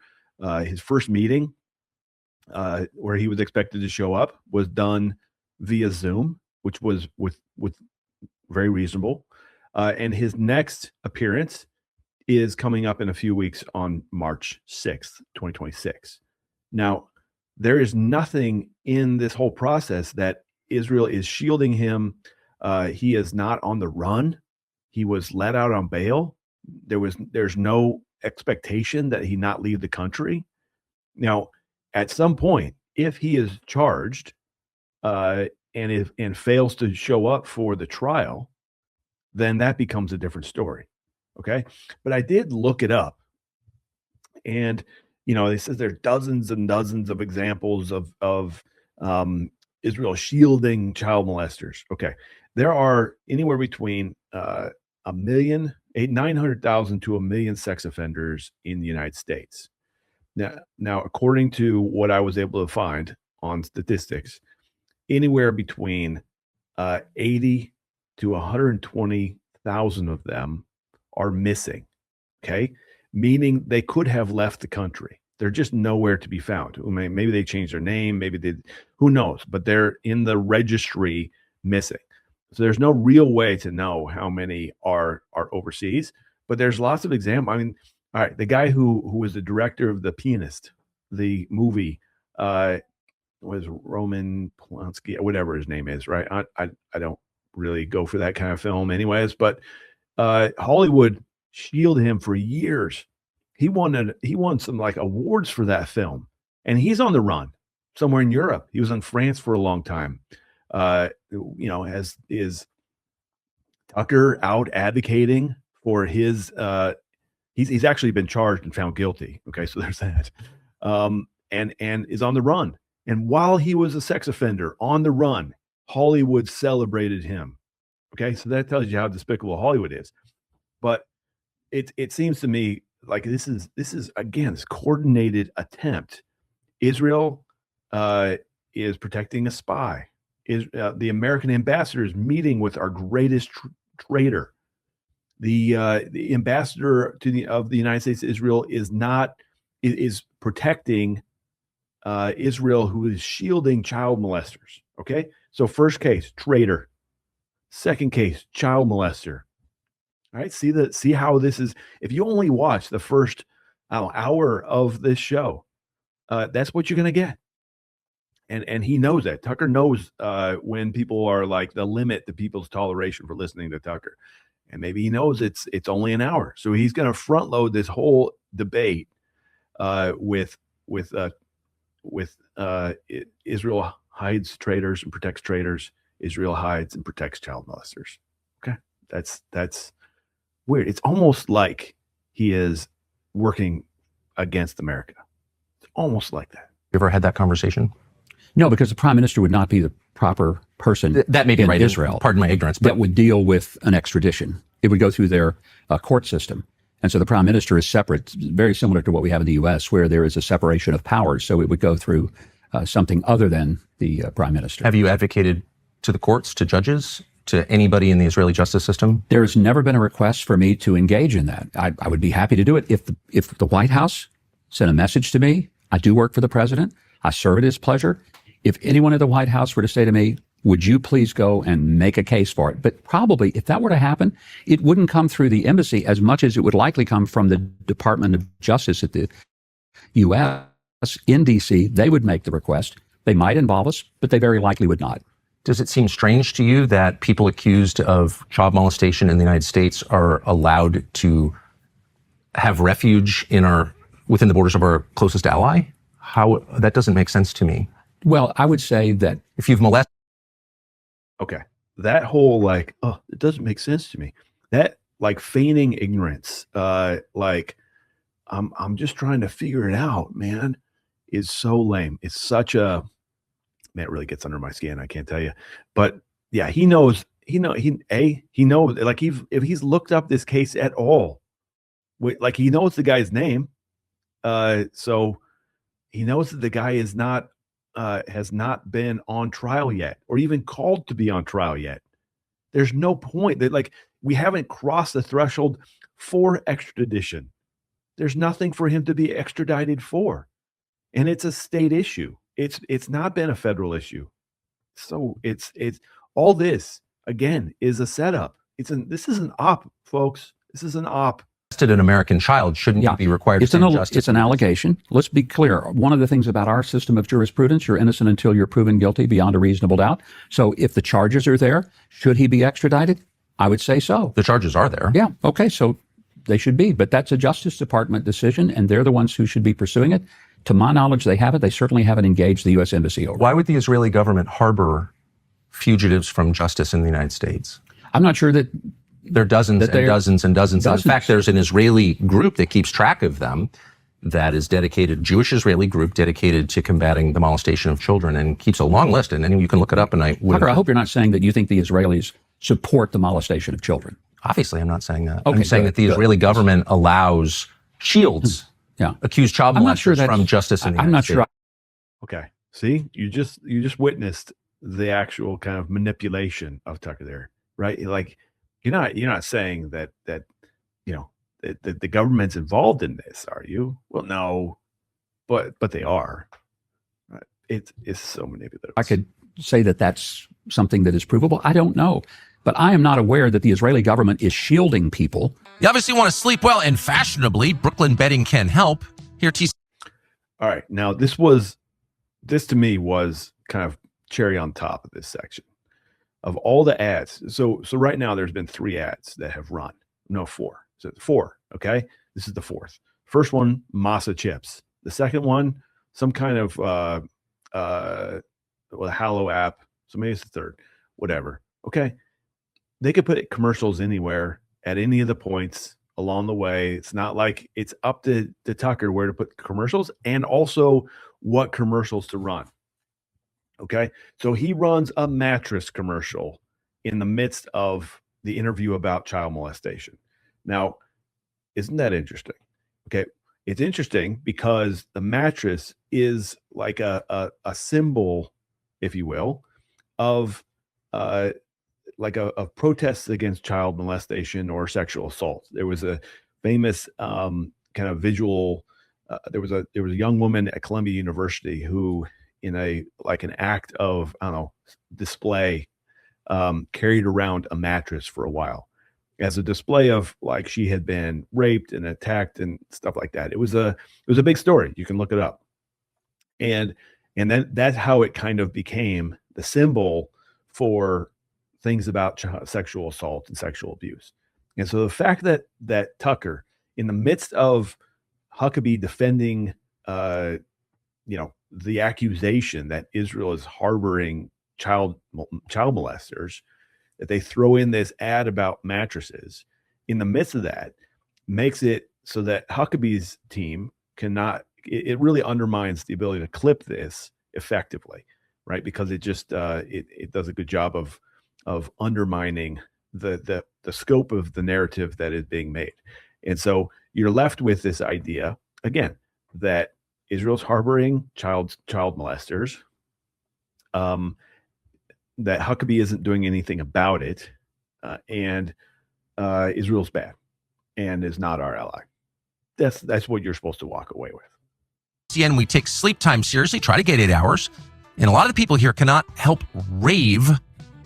his first meeting where he was expected to show up was done via Zoom, which was with very reasonable. And his next appearance is coming up in a few weeks on March 6th, 2026. Now, there is nothing in this whole process that Israel is shielding him. He is not on the run. He was let out on bail. There's no expectation that he not leave the country. Now, at some point, if he is charged and fails to show up for the trial, then that becomes a different story. Okay, but I did look it up, and they says there are dozens and dozens of examples of Israel shielding child molesters. Okay, there are anywhere between 900,000 to 1 million sex offenders in the United States. Now, according to what I was able to find on statistics, anywhere between 80 to 120,000 of them are missing. Okay, meaning they could have left the country. They're just nowhere to be found. Maybe they changed their name. Maybe they, who knows? But they're in the registry missing. So there's no real way to know how many are overseas. But there's lots of examples. I mean, all right, the guy who was the director of The Pianist, the movie, was Roman Polanski, whatever his name is, right? I don't really go for that kind of film anyways, but Hollywood shielded him for years He won some like awards for that film, and he's on the run somewhere in Europe. He was in France for a long time. As is Tucker out advocating for his he's actually been charged and found guilty. Okay, so there's that. And is on the run. And while he was a sex offender on the run, Hollywood celebrated him. Okay, so that tells you how despicable Hollywood is. But it seems to me like this is again this coordinated attempt. Israel is protecting a spy. The American ambassador is meeting with our greatest traitor. The ambassador of the United States to Israel is protecting Israel, who is shielding child molesters. Okay, so first case, traitor. Second case, child molester. All right, see how this is. If you only watch the first hour of this show, that's what you're going to get. And he knows that. Tucker knows when people are like the limit to people's toleration for listening to Tucker. And maybe he knows it's only an hour. So he's going to front load this whole debate with Israel hides traitors and protects traitors. Israel hides and protects child molesters. Okay, that's weird. It's almost like he is working against America. It's almost like that. You ever had that conversation? No, because the prime minister would not be the proper person. That may be in right. Israel. Pardon my ignorance, but that would deal with an extradition. It would go through their court system. And so the prime minister is separate, very similar to what we have in the U.S., where there is a separation of powers. So it would go through something other than the prime minister. Have you advocated to the courts, to judges, to anybody in the Israeli justice system? There has never been a request for me to engage in that. I would be happy to do it if the White House sent a message to me. I do work for the president. I serve at his pleasure. If anyone at the White House were to say to me, would you please go and make a case for it? But probably if that were to happen, it wouldn't come through the embassy as much as it would likely come from the Department of Justice at the U.S. in D.C. They would make the request. They might involve us, but they very likely would not. Does it seem strange to you that people accused of child molestation in the United States are allowed to have refuge within the borders of our closest ally? How that doesn't make sense to me. Well, I would say that if you've molested. Okay. That whole it doesn't make sense to me. That like feigning ignorance, like I'm just trying to figure it out, man, is so lame. It's such a, man, it really gets under my skin. I can't tell you. But yeah, he knows, like if he's looked up this case at all, like he knows the guy's name. So he knows that the guy is not, has not been on trial yet, or even called to be on trial yet. There's no point that like we haven't crossed the threshold for extradition. There's nothing for him to be extradited for, and it's a state issue. It's not been a federal issue. So it's all this again is a setup. This is an op, folks. This is an op. An American child shouldn't be required to stand justice. It's an allegation. Let's be clear. One of the things about our system of jurisprudence, you're innocent until you're proven guilty beyond a reasonable doubt. So if the charges are there, should he be extradited? I would say so. The charges are there. Yeah. Okay. So they should be, but that's a Justice Department decision, and they're the ones who should be pursuing it. To my knowledge, they haven't. They certainly haven't engaged the U.S. Embassy over. Why would the Israeli government harbor fugitives from justice in the United States? I'm not sure that. There are dozens and dozens and dozens. In fact, there's an Israeli group that keeps track of them that is dedicated, Jewish Israeli group dedicated to combating the molestation of children, and keeps a long list. And you can look it up. And Tucker, I hope you're not saying that you think the Israelis support the molestation of children. Obviously, I'm not saying that. Okay, I'm saying that the Israeli government shields accused child molesters from justice in the United States. Okay. See, you just witnessed the actual kind of manipulation of Tucker there, right? Like, you're not saying that the government's involved in this, are you? Well, no, but they are. It's so manipulative. I could say that that's something that is provable. I don't know, but I am not aware that the Israeli government is shielding people. You obviously want to sleep well and fashionably. Brooklyn bedding can help. Here, All right, now this to me was kind of cherry on top of this section. Of all the ads, so right now there's been 3 ads that have run. No, 4. So 4, okay? This is the 4th. First one, masa chips. The second one, some kind of Hallow app. So maybe it's the third, whatever. Okay. They could put commercials anywhere at any of the points along the way. It's not like it's up to Tucker where to put commercials and also what commercials to run. Okay. So he runs a mattress commercial in the midst of the interview about child molestation. Now, isn't that interesting? Okay. It's interesting because the mattress is like a symbol, if you will, of of protests against child molestation or sexual assault. There was a famous kind of visual. There was a young woman at Columbia University who, in an act of, I don't know, display, carried around a mattress for a while as a display of like she had been raped and attacked and stuff like that. It was a big story. You can look it up. And then that's how it kind of became the symbol for things about sexual assault and sexual abuse. And so the fact that Tucker, in the midst of Huckabee defending, the accusation that Israel is harboring child molesters, that they throw in this ad about mattresses in the midst of that makes it so that Huckabee's team cannot. It really undermines the ability to clip this effectively, right? Because it just it does a good job of undermining the scope of the narrative that is being made. And so you're left with this idea again that Israel's harboring child molesters, that Huckabee isn't doing anything about it, and Israel's bad and is not our ally. That's what you're supposed to walk away with. And we take sleep time seriously, try to get 8 hours. And a lot of the people here cannot help rave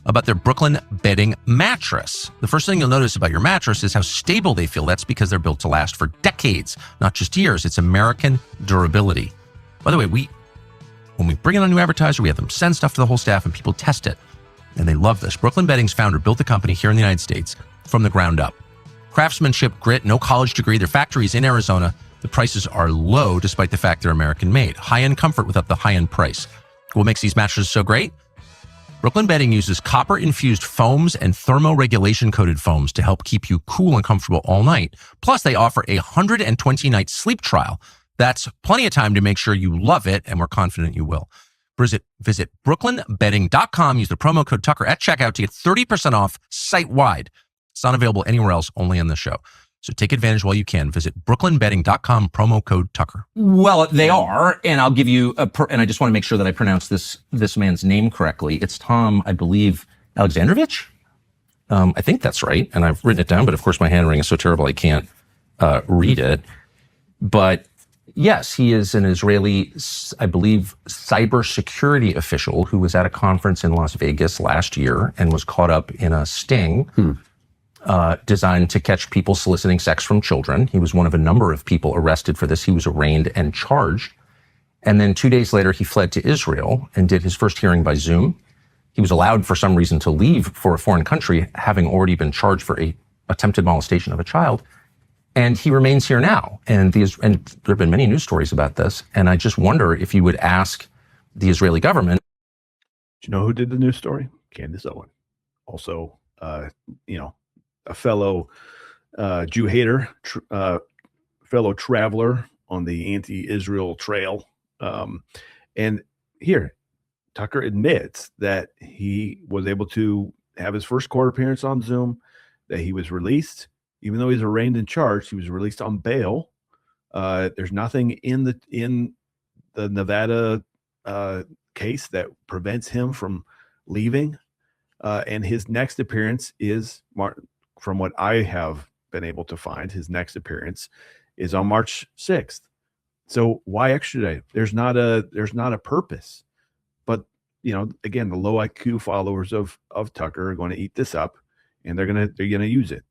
about their Brooklyn bedding mattress. The first thing you'll notice about your mattress is how stable they feel. That's because they're built to last for decades, not just years. It's American durability. By the way, when we bring in a new advertiser, we have them send stuff to the whole staff and people test it. And they love this. Brooklyn Bedding's founder built the company here in the United States from the ground up. Craftsmanship, grit, no college degree. Their factory is in Arizona. The prices are low despite the fact they're American made. High-end comfort without the high-end price. What makes these mattresses so great? Brooklyn Bedding uses copper-infused foams and thermoregulation-coated foams to help keep you cool and comfortable all night. Plus, they offer a 120-night sleep trial. That's plenty of time to make sure you love it, and we're confident you will. Visit brooklynbedding.com. Use the promo code Tucker at checkout to get 30% off site-wide. It's not available anywhere else, only on the show. So take advantage while you can. Visit brooklynbedding.com, promo code Tucker. Well, they are, and I'll give you and I just want to make sure that I pronounce this man's name correctly. It's Tom, I believe, Alexandrovich. I think that's right, and I've written it down, but of course my handwriting is so terrible I can't read it. But yes, he is an Israeli, I believe, cybersecurity official who was at a conference in Las Vegas last year and was caught up in a sting designed to catch people soliciting sex from children. He was one of a number of people arrested for this. He was arraigned and charged. And then 2 days later, he fled to Israel and did his first hearing by Zoom. He was allowed for some reason to leave for a foreign country, having already been charged for a attempted molestation of a child. And he remains here now. And there have been many news stories about this. And I just wonder if you would ask the Israeli government. Do you know who did the news story? Candace Owen. Also, a fellow Jew hater, fellow traveler on the anti-Israel trail. And here, Tucker admits that he was able to have his first court appearance on Zoom, that he was released. Even though he's arraigned and charged, he was released on bail. There's nothing in the Nevada case that prevents him from leaving. And his next appearance is, from what I have been able to find, his next appearance is on March 6th. So why extradite? There's not a purpose. But again, the low IQ followers of Tucker are going to eat this up, and they're gonna use it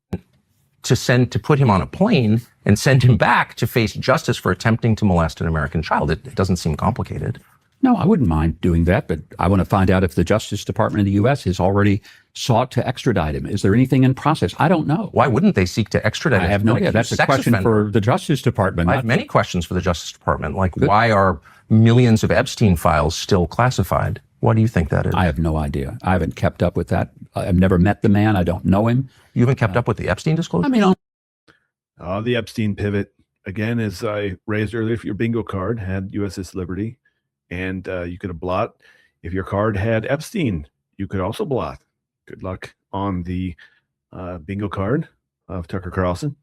To put him on a plane and send him back to face justice for attempting to molest an American child. It doesn't seem complicated. No, I wouldn't mind doing that, but I want to find out if the Justice Department of the U.S. has already sought to extradite him. Is there anything in process? I don't know. Why wouldn't they seek to extradite him? I have no idea. That's a question for the Justice Department. I have many questions for the Justice Department, like why are millions of Epstein files still classified? What do you think that is? I have no idea. I haven't kept up with that. I've never met the man. I don't know him. You haven't kept up with the Epstein disclosure? I mean, the Epstein pivot, again, as I raised earlier, if your bingo card had USS Liberty and you could have blot, if your card had Epstein, you could also blot. Good luck on the bingo card of Tucker Carlson.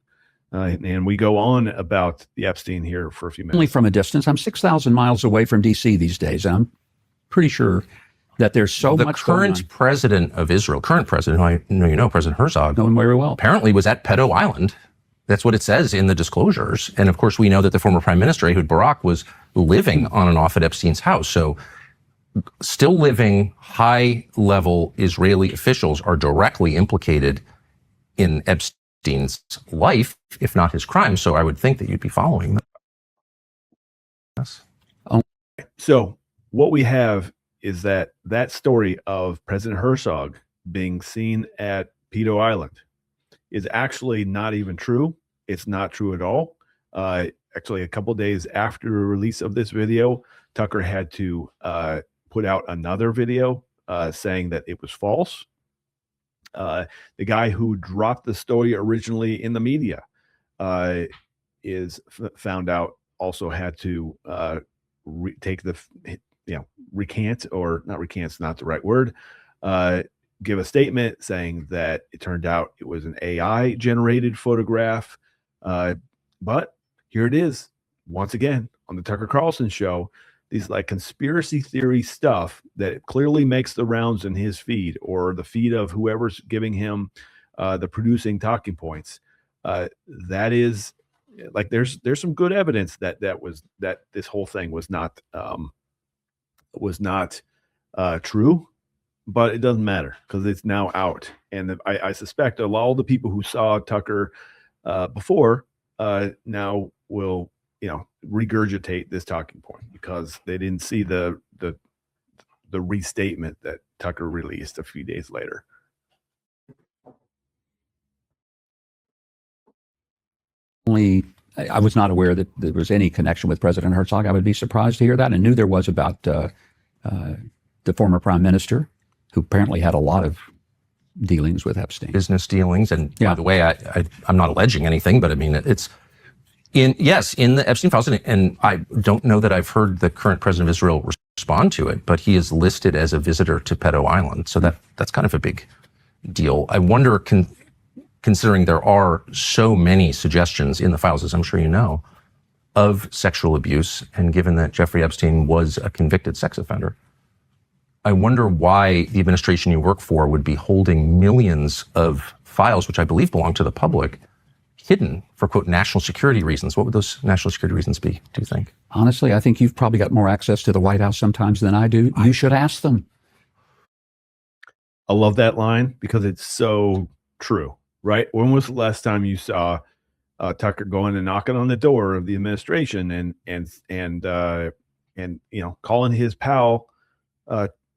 And we go on about the Epstein here for a few minutes. only from a distance. I'm 6,000 miles away from D.C. these days. And I'm pretty sure that there's so the much going on. current president of Israel, current president, who I know you know, President Herzog, Know him very well. apparently was at Pedo Island. That's what it says in the disclosures. And of course, we know that the former prime minister, Ehud Barak, was living on and off at Epstein's house. So still living high-level Israeli officials are directly implicated in Epstein's life, if not his crime. So I would think that you'd be following them. Yes. So what we have is that story of President Herzog being seen at Pedo Island is actually not even true. It's not true at all. Actually, a couple of days after the release of this video, Tucker had to put out another video saying that it was false. The guy who dropped the story originally in the media is found out also had to take the recant, or not recant's not the right word, give a statement saying that it turned out it was an AI generated photograph. But here it is once again on the Tucker Carlson show, these like conspiracy theory stuff that clearly makes the rounds in his feed or the feed of whoever's giving him the producing talking points. That is like, there's some good evidence that this whole thing was not true, but it doesn't matter because it's now out. And I suspect a lot of the people who saw Tucker before now will, regurgitate this talking point because they didn't see the restatement that Tucker released a few days later. I was not aware that there was any connection with President Herzog. I would be surprised to hear that. I knew there was about the former prime minister, who apparently had a lot of dealings with Epstein. Business dealings. And by the way, I'm not alleging anything, but I mean, it's in the Epstein files. And I don't know that I've heard the current president of Israel respond to it, but he is listed as a visitor to Pedo Island. So that's kind of a big deal. I wonder, considering there are so many suggestions in the files, as I'm sure you know, of sexual abuse, and given that Jeffrey Epstein was a convicted sex offender, I wonder why the administration you work for would be holding millions of files, which I believe belong to the public, hidden for, quote, national security reasons. What would those national security reasons be, do you think? Honestly, I think you've probably got more access to the White House sometimes than I do. You should ask them. I love that line because it's so true, right? When was the last time you saw Tucker going and knocking on the door of the administration and calling his pal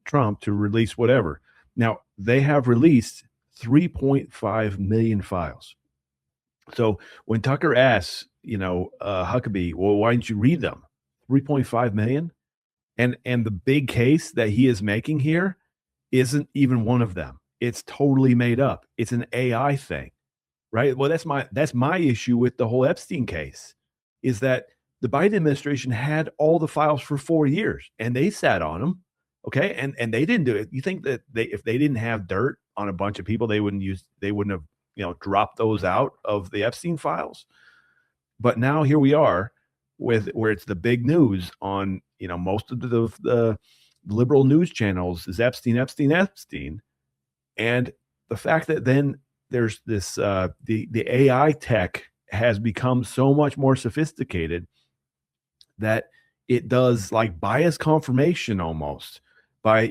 Trump to release whatever? Now, they have released 3.5 million files. So when Tucker asks, Huckabee, well, why didn't you read them? 3.5 million? And the big case that he is making here isn't even one of them. It's totally made up. It's an AI thing, right? Well, that's my issue with the whole Epstein case, is that the Biden administration had all the files for 4 years and they sat on them. Okay. And they didn't do it. You think that if they didn't have dirt on a bunch of people, they wouldn't have, dropped those out of the Epstein files? But now here we are where it's the big news on, most of the liberal news channels is Epstein. And the fact that then there's this, the AI tech has become so much more sophisticated that it does like bias confirmation almost.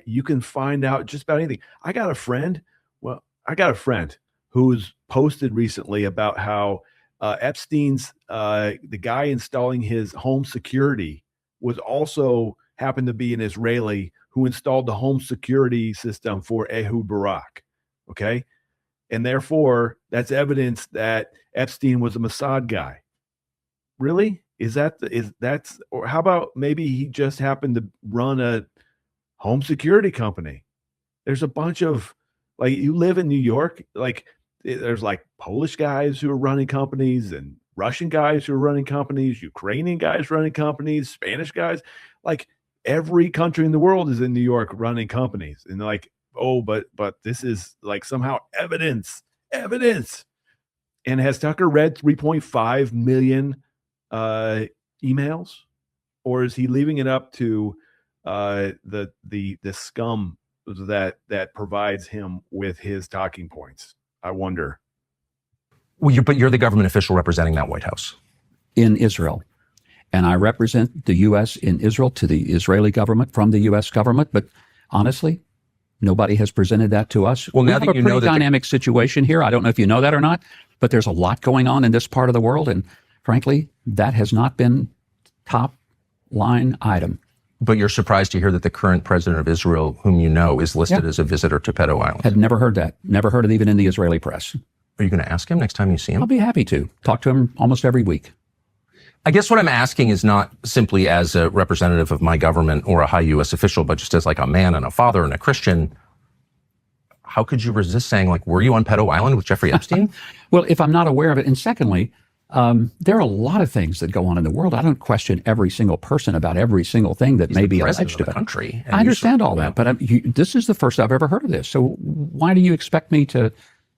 You can find out just about anything. I got a friend who's posted recently about how Epstein's, the guy installing his home security was also happened to be an Israeli who installed the home security system for Ehud Barak. Okay. And therefore, that's evidence that Epstein was a Mossad guy. Really? Or how about maybe he just happened to run a home security company? There's a bunch of, like, you live in New York, like, there's like Polish guys who are running companies and Russian guys who are running companies, Ukrainian guys running companies, Spanish guys. Like, every country in the world is in New York running companies. And like, oh, but this is like somehow evidence. And has Tucker read 3.5 million emails, or is he leaving it up to the scum that provides him with his talking points? I wonder. Well, but you're the government official representing that White House in Israel. And I represent the U.S. in Israel to the Israeli government from the U.S. government. But honestly, nobody has presented that to us. Well, now we that have you a know pretty that dynamic situation here. I don't know if you know that or not, but there's a lot going on in this part of the world. And frankly, that has not been top line item. But you're surprised to hear that the current president of Israel, whom you know, is listed as a visitor to Pedo Island. Had never heard that. Never heard it even in the Israeli press. Are you going to ask him next time you see him? I'll be happy to. Talk to him almost every week. I guess what I'm asking is not simply as a representative of my government or a high U.S. official, but just as like a man and a father and a Christian. How could you resist saying, like, were you on Pedo Island with Jeffrey Epstein? Well, if I'm not aware of it. And secondly, there are a lot of things that go on in the world. I don't question every single person about every single thing that may be alleged about. Country. I understand all that, but this is the first I've ever heard of this. So why do you expect me to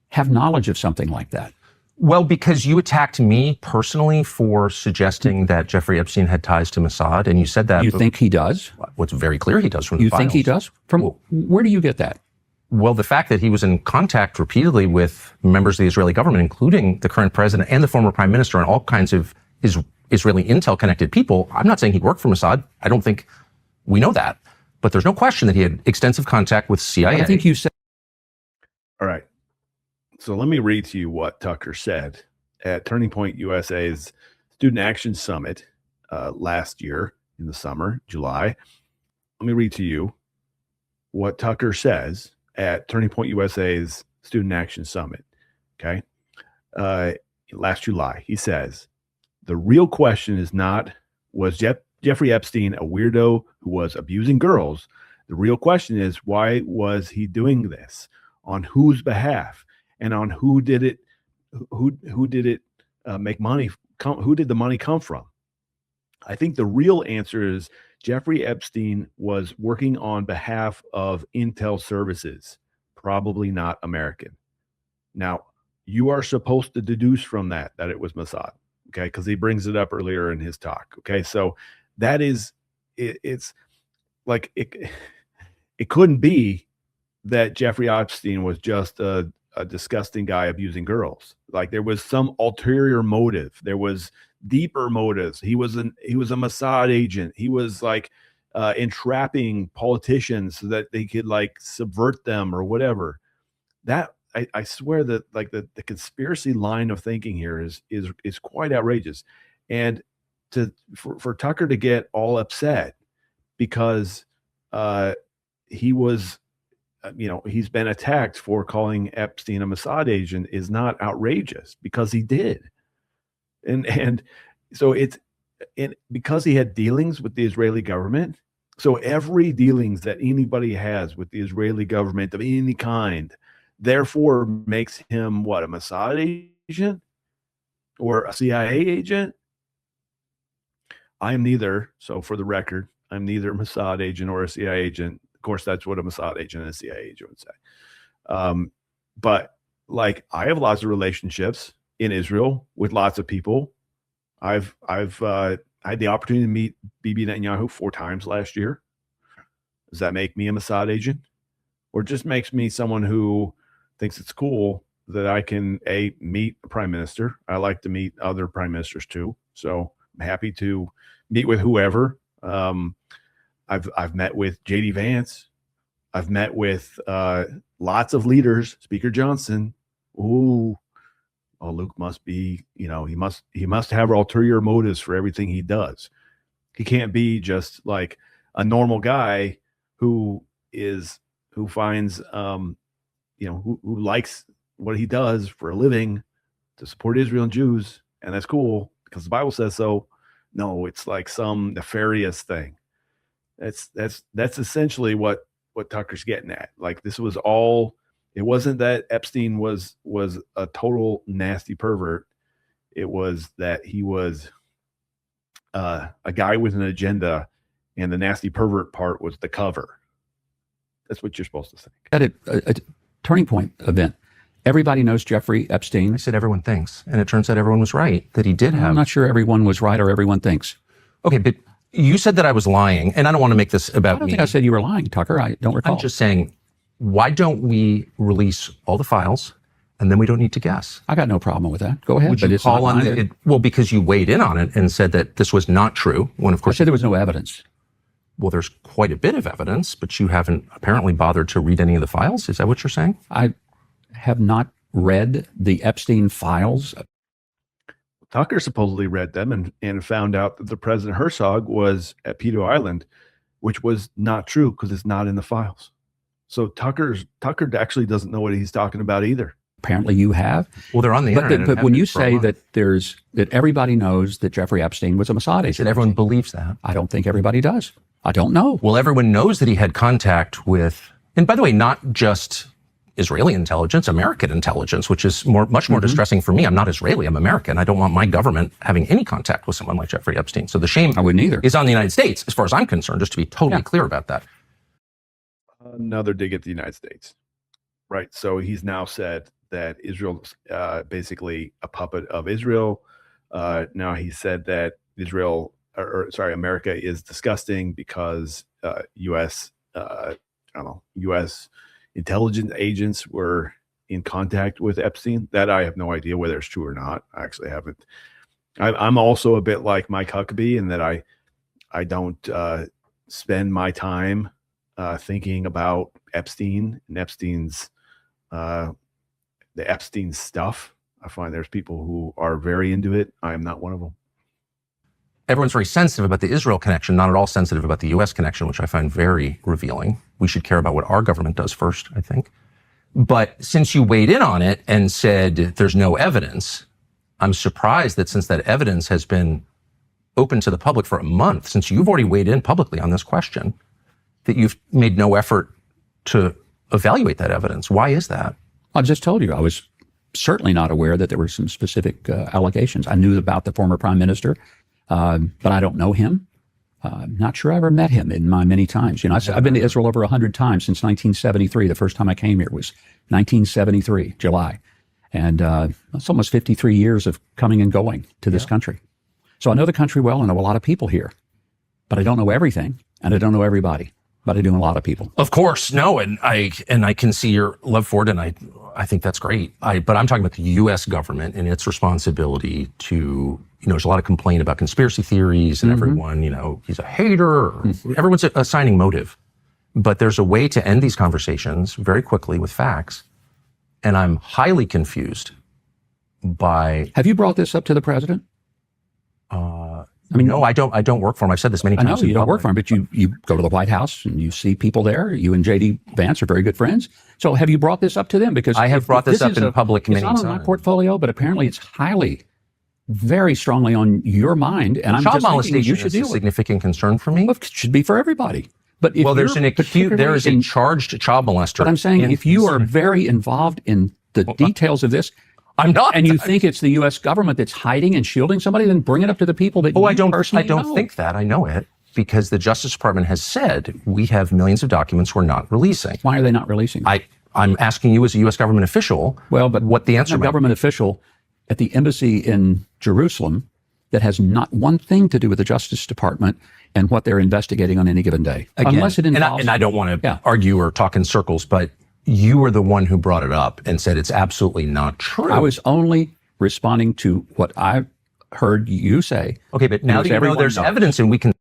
have knowledge of something like that? Well, because you attacked me personally for suggesting that Jeffrey Epstein had ties to Mossad, and you said that. You think he does? What's very clear he does from the You files. think he does? From where do you get that? Well, the fact that he was in contact repeatedly with members of the Israeli government, including the current president and the former prime minister, and all kinds of Israeli intel-connected people. I'm not saying he worked for Mossad. I don't think we know that. But there's no question that he had extensive contact with CIA. I think you said. All right. So let me read to you what Tucker said at Turning Point USA's Student Action Summit last year in the summer, July. Let me read to you what Tucker says at Turning Point USA's Student Action Summit. Okay. Last July, he says, the real question is not, was Jeffrey Epstein a weirdo who was abusing girls? The real question is, why was he doing this? On whose behalf? And on who did it? Who did it make money? Who did the money come from? I think the real answer is Jeffrey Epstein was working on behalf of intel services, probably not American. Now, you are supposed to deduce from that it was Mossad, okay? Because he brings it up earlier in his talk, okay? So that is, it's like, it couldn't be that Jeffrey Epstein was just a disgusting guy abusing girls. Like, there was some ulterior motive. There was deeper motives. He was a Mossad agent. He was like entrapping politicians so that they could like subvert them or whatever. That I swear that like the conspiracy line of thinking here is quite outrageous. And for Tucker to get all upset because he was, he's been attacked for calling Epstein a Mossad agent is not outrageous, because he did. And so because he had dealings with the Israeli government. So every dealings that anybody has with the Israeli government of any kind, therefore makes him what, a Mossad agent or a CIA agent? I am neither. So for the record, I'm neither a Mossad agent or a CIA agent. Of course, that's what a Mossad agent and a CIA agent would say. But like, I have lots of relationships in Israel with lots of people. I've had the opportunity to meet Bibi Netanyahu 4 times last year. Does that make me a Mossad agent? Or just makes me someone who thinks it's cool that I can meet a prime minister? I like to meet other prime ministers too. So I'm happy to meet with whoever. I've met with JD Vance. I've met with lots of leaders. Speaker Johnson. Luke must be, he must have ulterior motives for everything he does. He can't be just like a normal guy who finds, who likes what he does for a living to support Israel and Jews, and that's cool because the Bible says so. No, it's like some nefarious thing. That's essentially what Tucker's getting at. Like, this was all. It wasn't that Epstein was a total nasty pervert. It was that he was a guy with an agenda, and the nasty pervert part was the cover. That's what you're supposed to think. At a turning point event, everybody knows Jeffrey Epstein. I said everyone thinks, and it turns out everyone was right, that he did have. I'm not sure everyone was right or everyone thinks. Okay, but you said that I was lying, and I don't want to make this about me. I don't think I said you were lying, Tucker. I don't recall. I'm just saying, why don't we release all the files, and then we don't need to guess? I got no problem with that. Go ahead. Would you call on it? Well, because you weighed in on it and said that this was not true, when of course... I said there was no evidence. Well, there's quite a bit of evidence, but you haven't apparently bothered to read any of the files. Is that what you're saying? I have not read the Epstein files. Tucker supposedly read them and found out that the President Herzog was at Pedo Island, which was not true because it's not in the files. So Tucker actually doesn't know what he's talking about either. Apparently you have. Well, they're on the internet. But when you say that everybody knows that Jeffrey Epstein was a Mossad agent. Everyone believes that. I don't think everybody does. I don't know. Well, everyone knows that he had contact with, and by the way, not just Israeli intelligence, American intelligence, which is much more distressing for me. I'm not Israeli, I'm American. I don't want my government having any contact with someone like Jeffrey Epstein. So the shame I wouldn't either. Is on the United States, as far as I'm concerned, just to be totally clear about that. Another dig at the United States, right? So he's now said that Israel's basically a puppet of Israel. Now he said that America is disgusting because U.S. U.S. intelligence agents were in contact with Epstein. That I have no idea whether it's true or not. I actually haven't. I'm also a bit like Mike Huckabee in that I don't spend my time thinking about Epstein and the Epstein stuff. I find there's people who are very into it. I am not one of them. Everyone's very sensitive about the Israel connection, not at all sensitive about the U.S. connection, which I find very revealing. We should care about what our government does first, I think. But since you weighed in on it and said there's no evidence, I'm surprised that since that evidence has been open to the public for a month, since you've already weighed in publicly on this question, that you've made no effort to evaluate that evidence. Why is that? I just told you I was certainly not aware that there were some specific allegations. I knew about the former prime minister, but I don't know him. I'm not sure I ever met him in my many times. I've been to Israel over 100 times since 1973. The first time I came here was 1973, July. And it's almost 53 years of coming and going to this country. So I know the country well and know a lot of people here, but I don't know everything and I don't know everybody, but I do know a lot of people. Of course, no, and I can see your love for it, and I think that's great. But I'm talking about the U.S. government and its responsibility to, there's a lot of complaint about conspiracy theories and everyone, he's a hater. Everyone's assigning motive. But there's a way to end these conversations very quickly with facts. And I'm highly confused by... Have you brought this up to the president? No, I don't work for him. I've said this many times. I know you don't work for him, but you go to the White House and you see people there. You and J.D. Vance are very good friends. So have you brought this up to them? Because I have brought this up in public many times. It's not on my portfolio, but apparently it's very strongly on your mind. And I'm child just thinking you should molestation deal is a with it. significant concern for me. Well, it should be for everybody. But if there's there is a charged child molester. But I'm saying if you are very involved in the details of this, I'm not. And you think it's the U.S. government that's hiding and shielding somebody, then bring it up to the people that you personally know. I don't think that. I know it because the Justice Department has said we have millions of documents we're not releasing. Why are they not releasing? I'm asking you as a U.S. government official. Well, but what the answer? A government official at the embassy in Jerusalem that has not one thing to do with the Justice Department and what they're investigating on any given day, again, unless it involves. And I don't want to argue or talk in circles, but you were the one who brought it up and said it's absolutely not true. I was only responding to what I heard you say. Okay, but now that you know there's evidence and we can...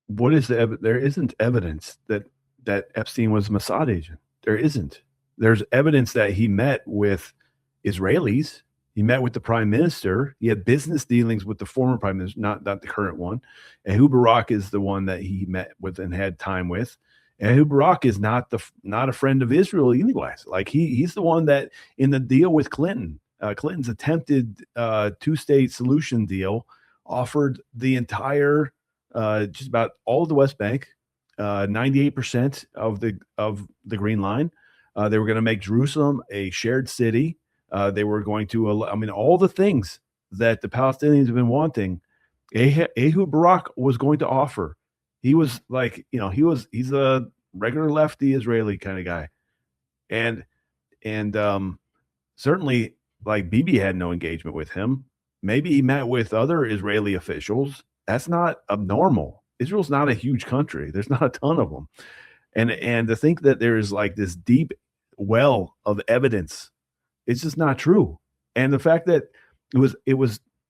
What is the evidence? There isn't evidence that Epstein was a Mossad agent. There isn't. There's evidence that he met with Israelis. He met with the prime minister. He had business dealings with the former prime minister, not the current one. Ehud Barak is the one that he met with and had time with. Ehud Barak is not a friend of Israel anyways. Like he's the one that in the deal with Clinton, Clinton's attempted two-state solution deal offered the entire just about all of the West Bank, 98% of the Green Line. They were going to make Jerusalem a shared city. They were going to, all the things that the Palestinians have been wanting, Ehud Barak was going to offer. He was like, he's a regular lefty Israeli kind of guy. And certainly like Bibi had no engagement with him. Maybe he met with other Israeli officials. That's not abnormal. Israel's not a huge country. There's not a ton of them. And to think that there is like this deep well of evidence, it's just not true. And the fact that it was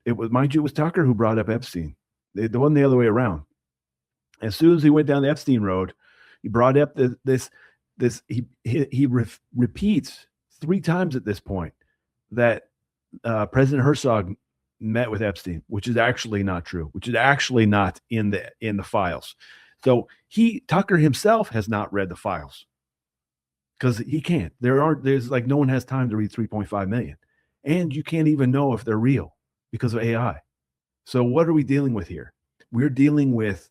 mind you, it was Tucker who brought up Epstein. It wasn't the other way around. As soon as he went down the Epstein road, he brought up he repeats 3 times at this point that President Herzog met with Epstein, which is actually not true, which is actually not in the files. So Tucker himself has not read the files because he can't. There's like no one has time to read 3.5 million, and you can't even know if they're real because of AI. So what are we dealing with here? We're dealing with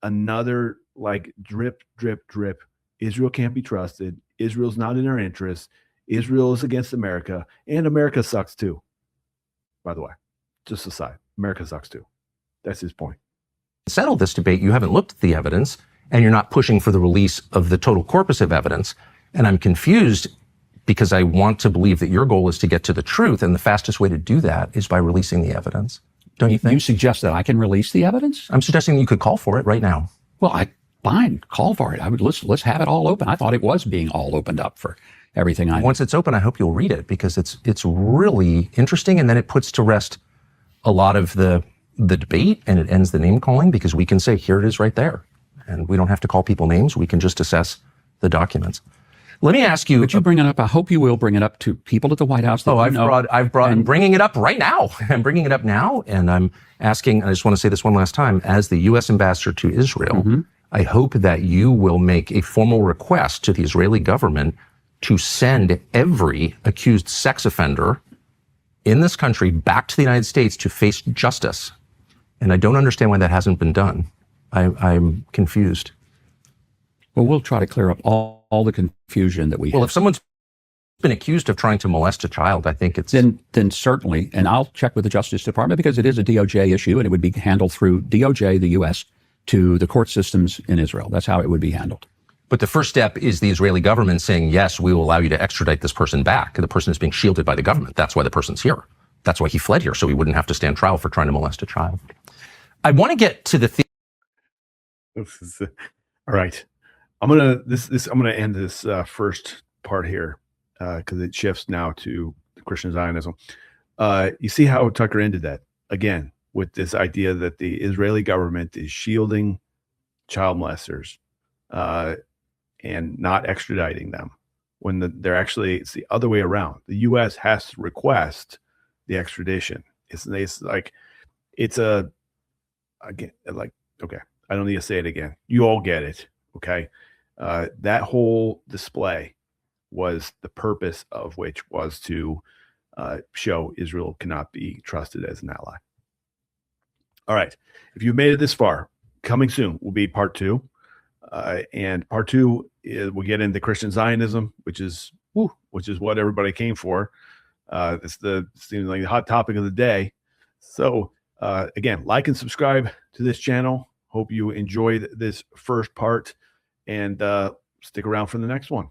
another like drip, drip, drip. Israel can't be trusted. Israel's not in our interest. Israel is against America, and America sucks too. By the way, just aside, America sucks too. That's his point. Settle this debate. You haven't looked at the evidence, and you're not pushing for the release of the total corpus of evidence. And I'm confused because I want to believe that your goal is to get to the truth, and the fastest way to do that is by releasing the evidence. Don't you think? You suggest that I can release the evidence? I'm suggesting you could call for it right now. Well, fine, call for it. Let's have it all open. I thought it was being all opened up for everything I know. Once it's open, I hope you'll read it because it's really interesting, and then it puts to rest a lot of the debate, and it ends the name calling because we can say, here it is right there. And we don't have to call people names. We can just assess the documents. Let me ask you. Could you bring it up? I hope you will bring it up to people at the White House. I'm bringing it up right now. I'm bringing it up now. And I'm asking, I just want to say this one last time, as the U.S. ambassador to Israel, I hope that you will make a formal request to the Israeli government to send every accused sex offender in this country back to the United States to face justice. And I don't understand why that hasn't been done. I'm confused. Well, we'll try to clear up all the confusion that we have. Well, if someone's been accused of trying to molest a child, I think it's... Then certainly, and I'll check with the Justice Department because it is a DOJ issue and it would be handled through DOJ, the U.S., to the court systems in Israel. That's how it would be handled. But the first step is the Israeli government saying, yes, we will allow you to extradite this person back. The person is being shielded by the government. That's why the person's here. That's why he fled here, so he wouldn't have to stand trial for trying to molest a child. I want to get to the... All right. I'm gonna end this first part here because it shifts now to Christian Zionism. You see how Tucker ended that again with this idea that the Israeli government is shielding child molesters and not extraditing them when they're actually, it's the other way around. The U.S. has to request the extradition. It's like okay, I don't need to say it again. You all get it, okay? That whole display was the purpose of which was to show Israel cannot be trusted as an ally. All right. If you've made it this far, coming soon will be part 2. And part 2 is we'll get into Christian Zionism, which is what everybody came for. It's seems like the hot topic of the day. So again, like and subscribe to this channel. Hope you enjoyed this first part and stick around for the next one.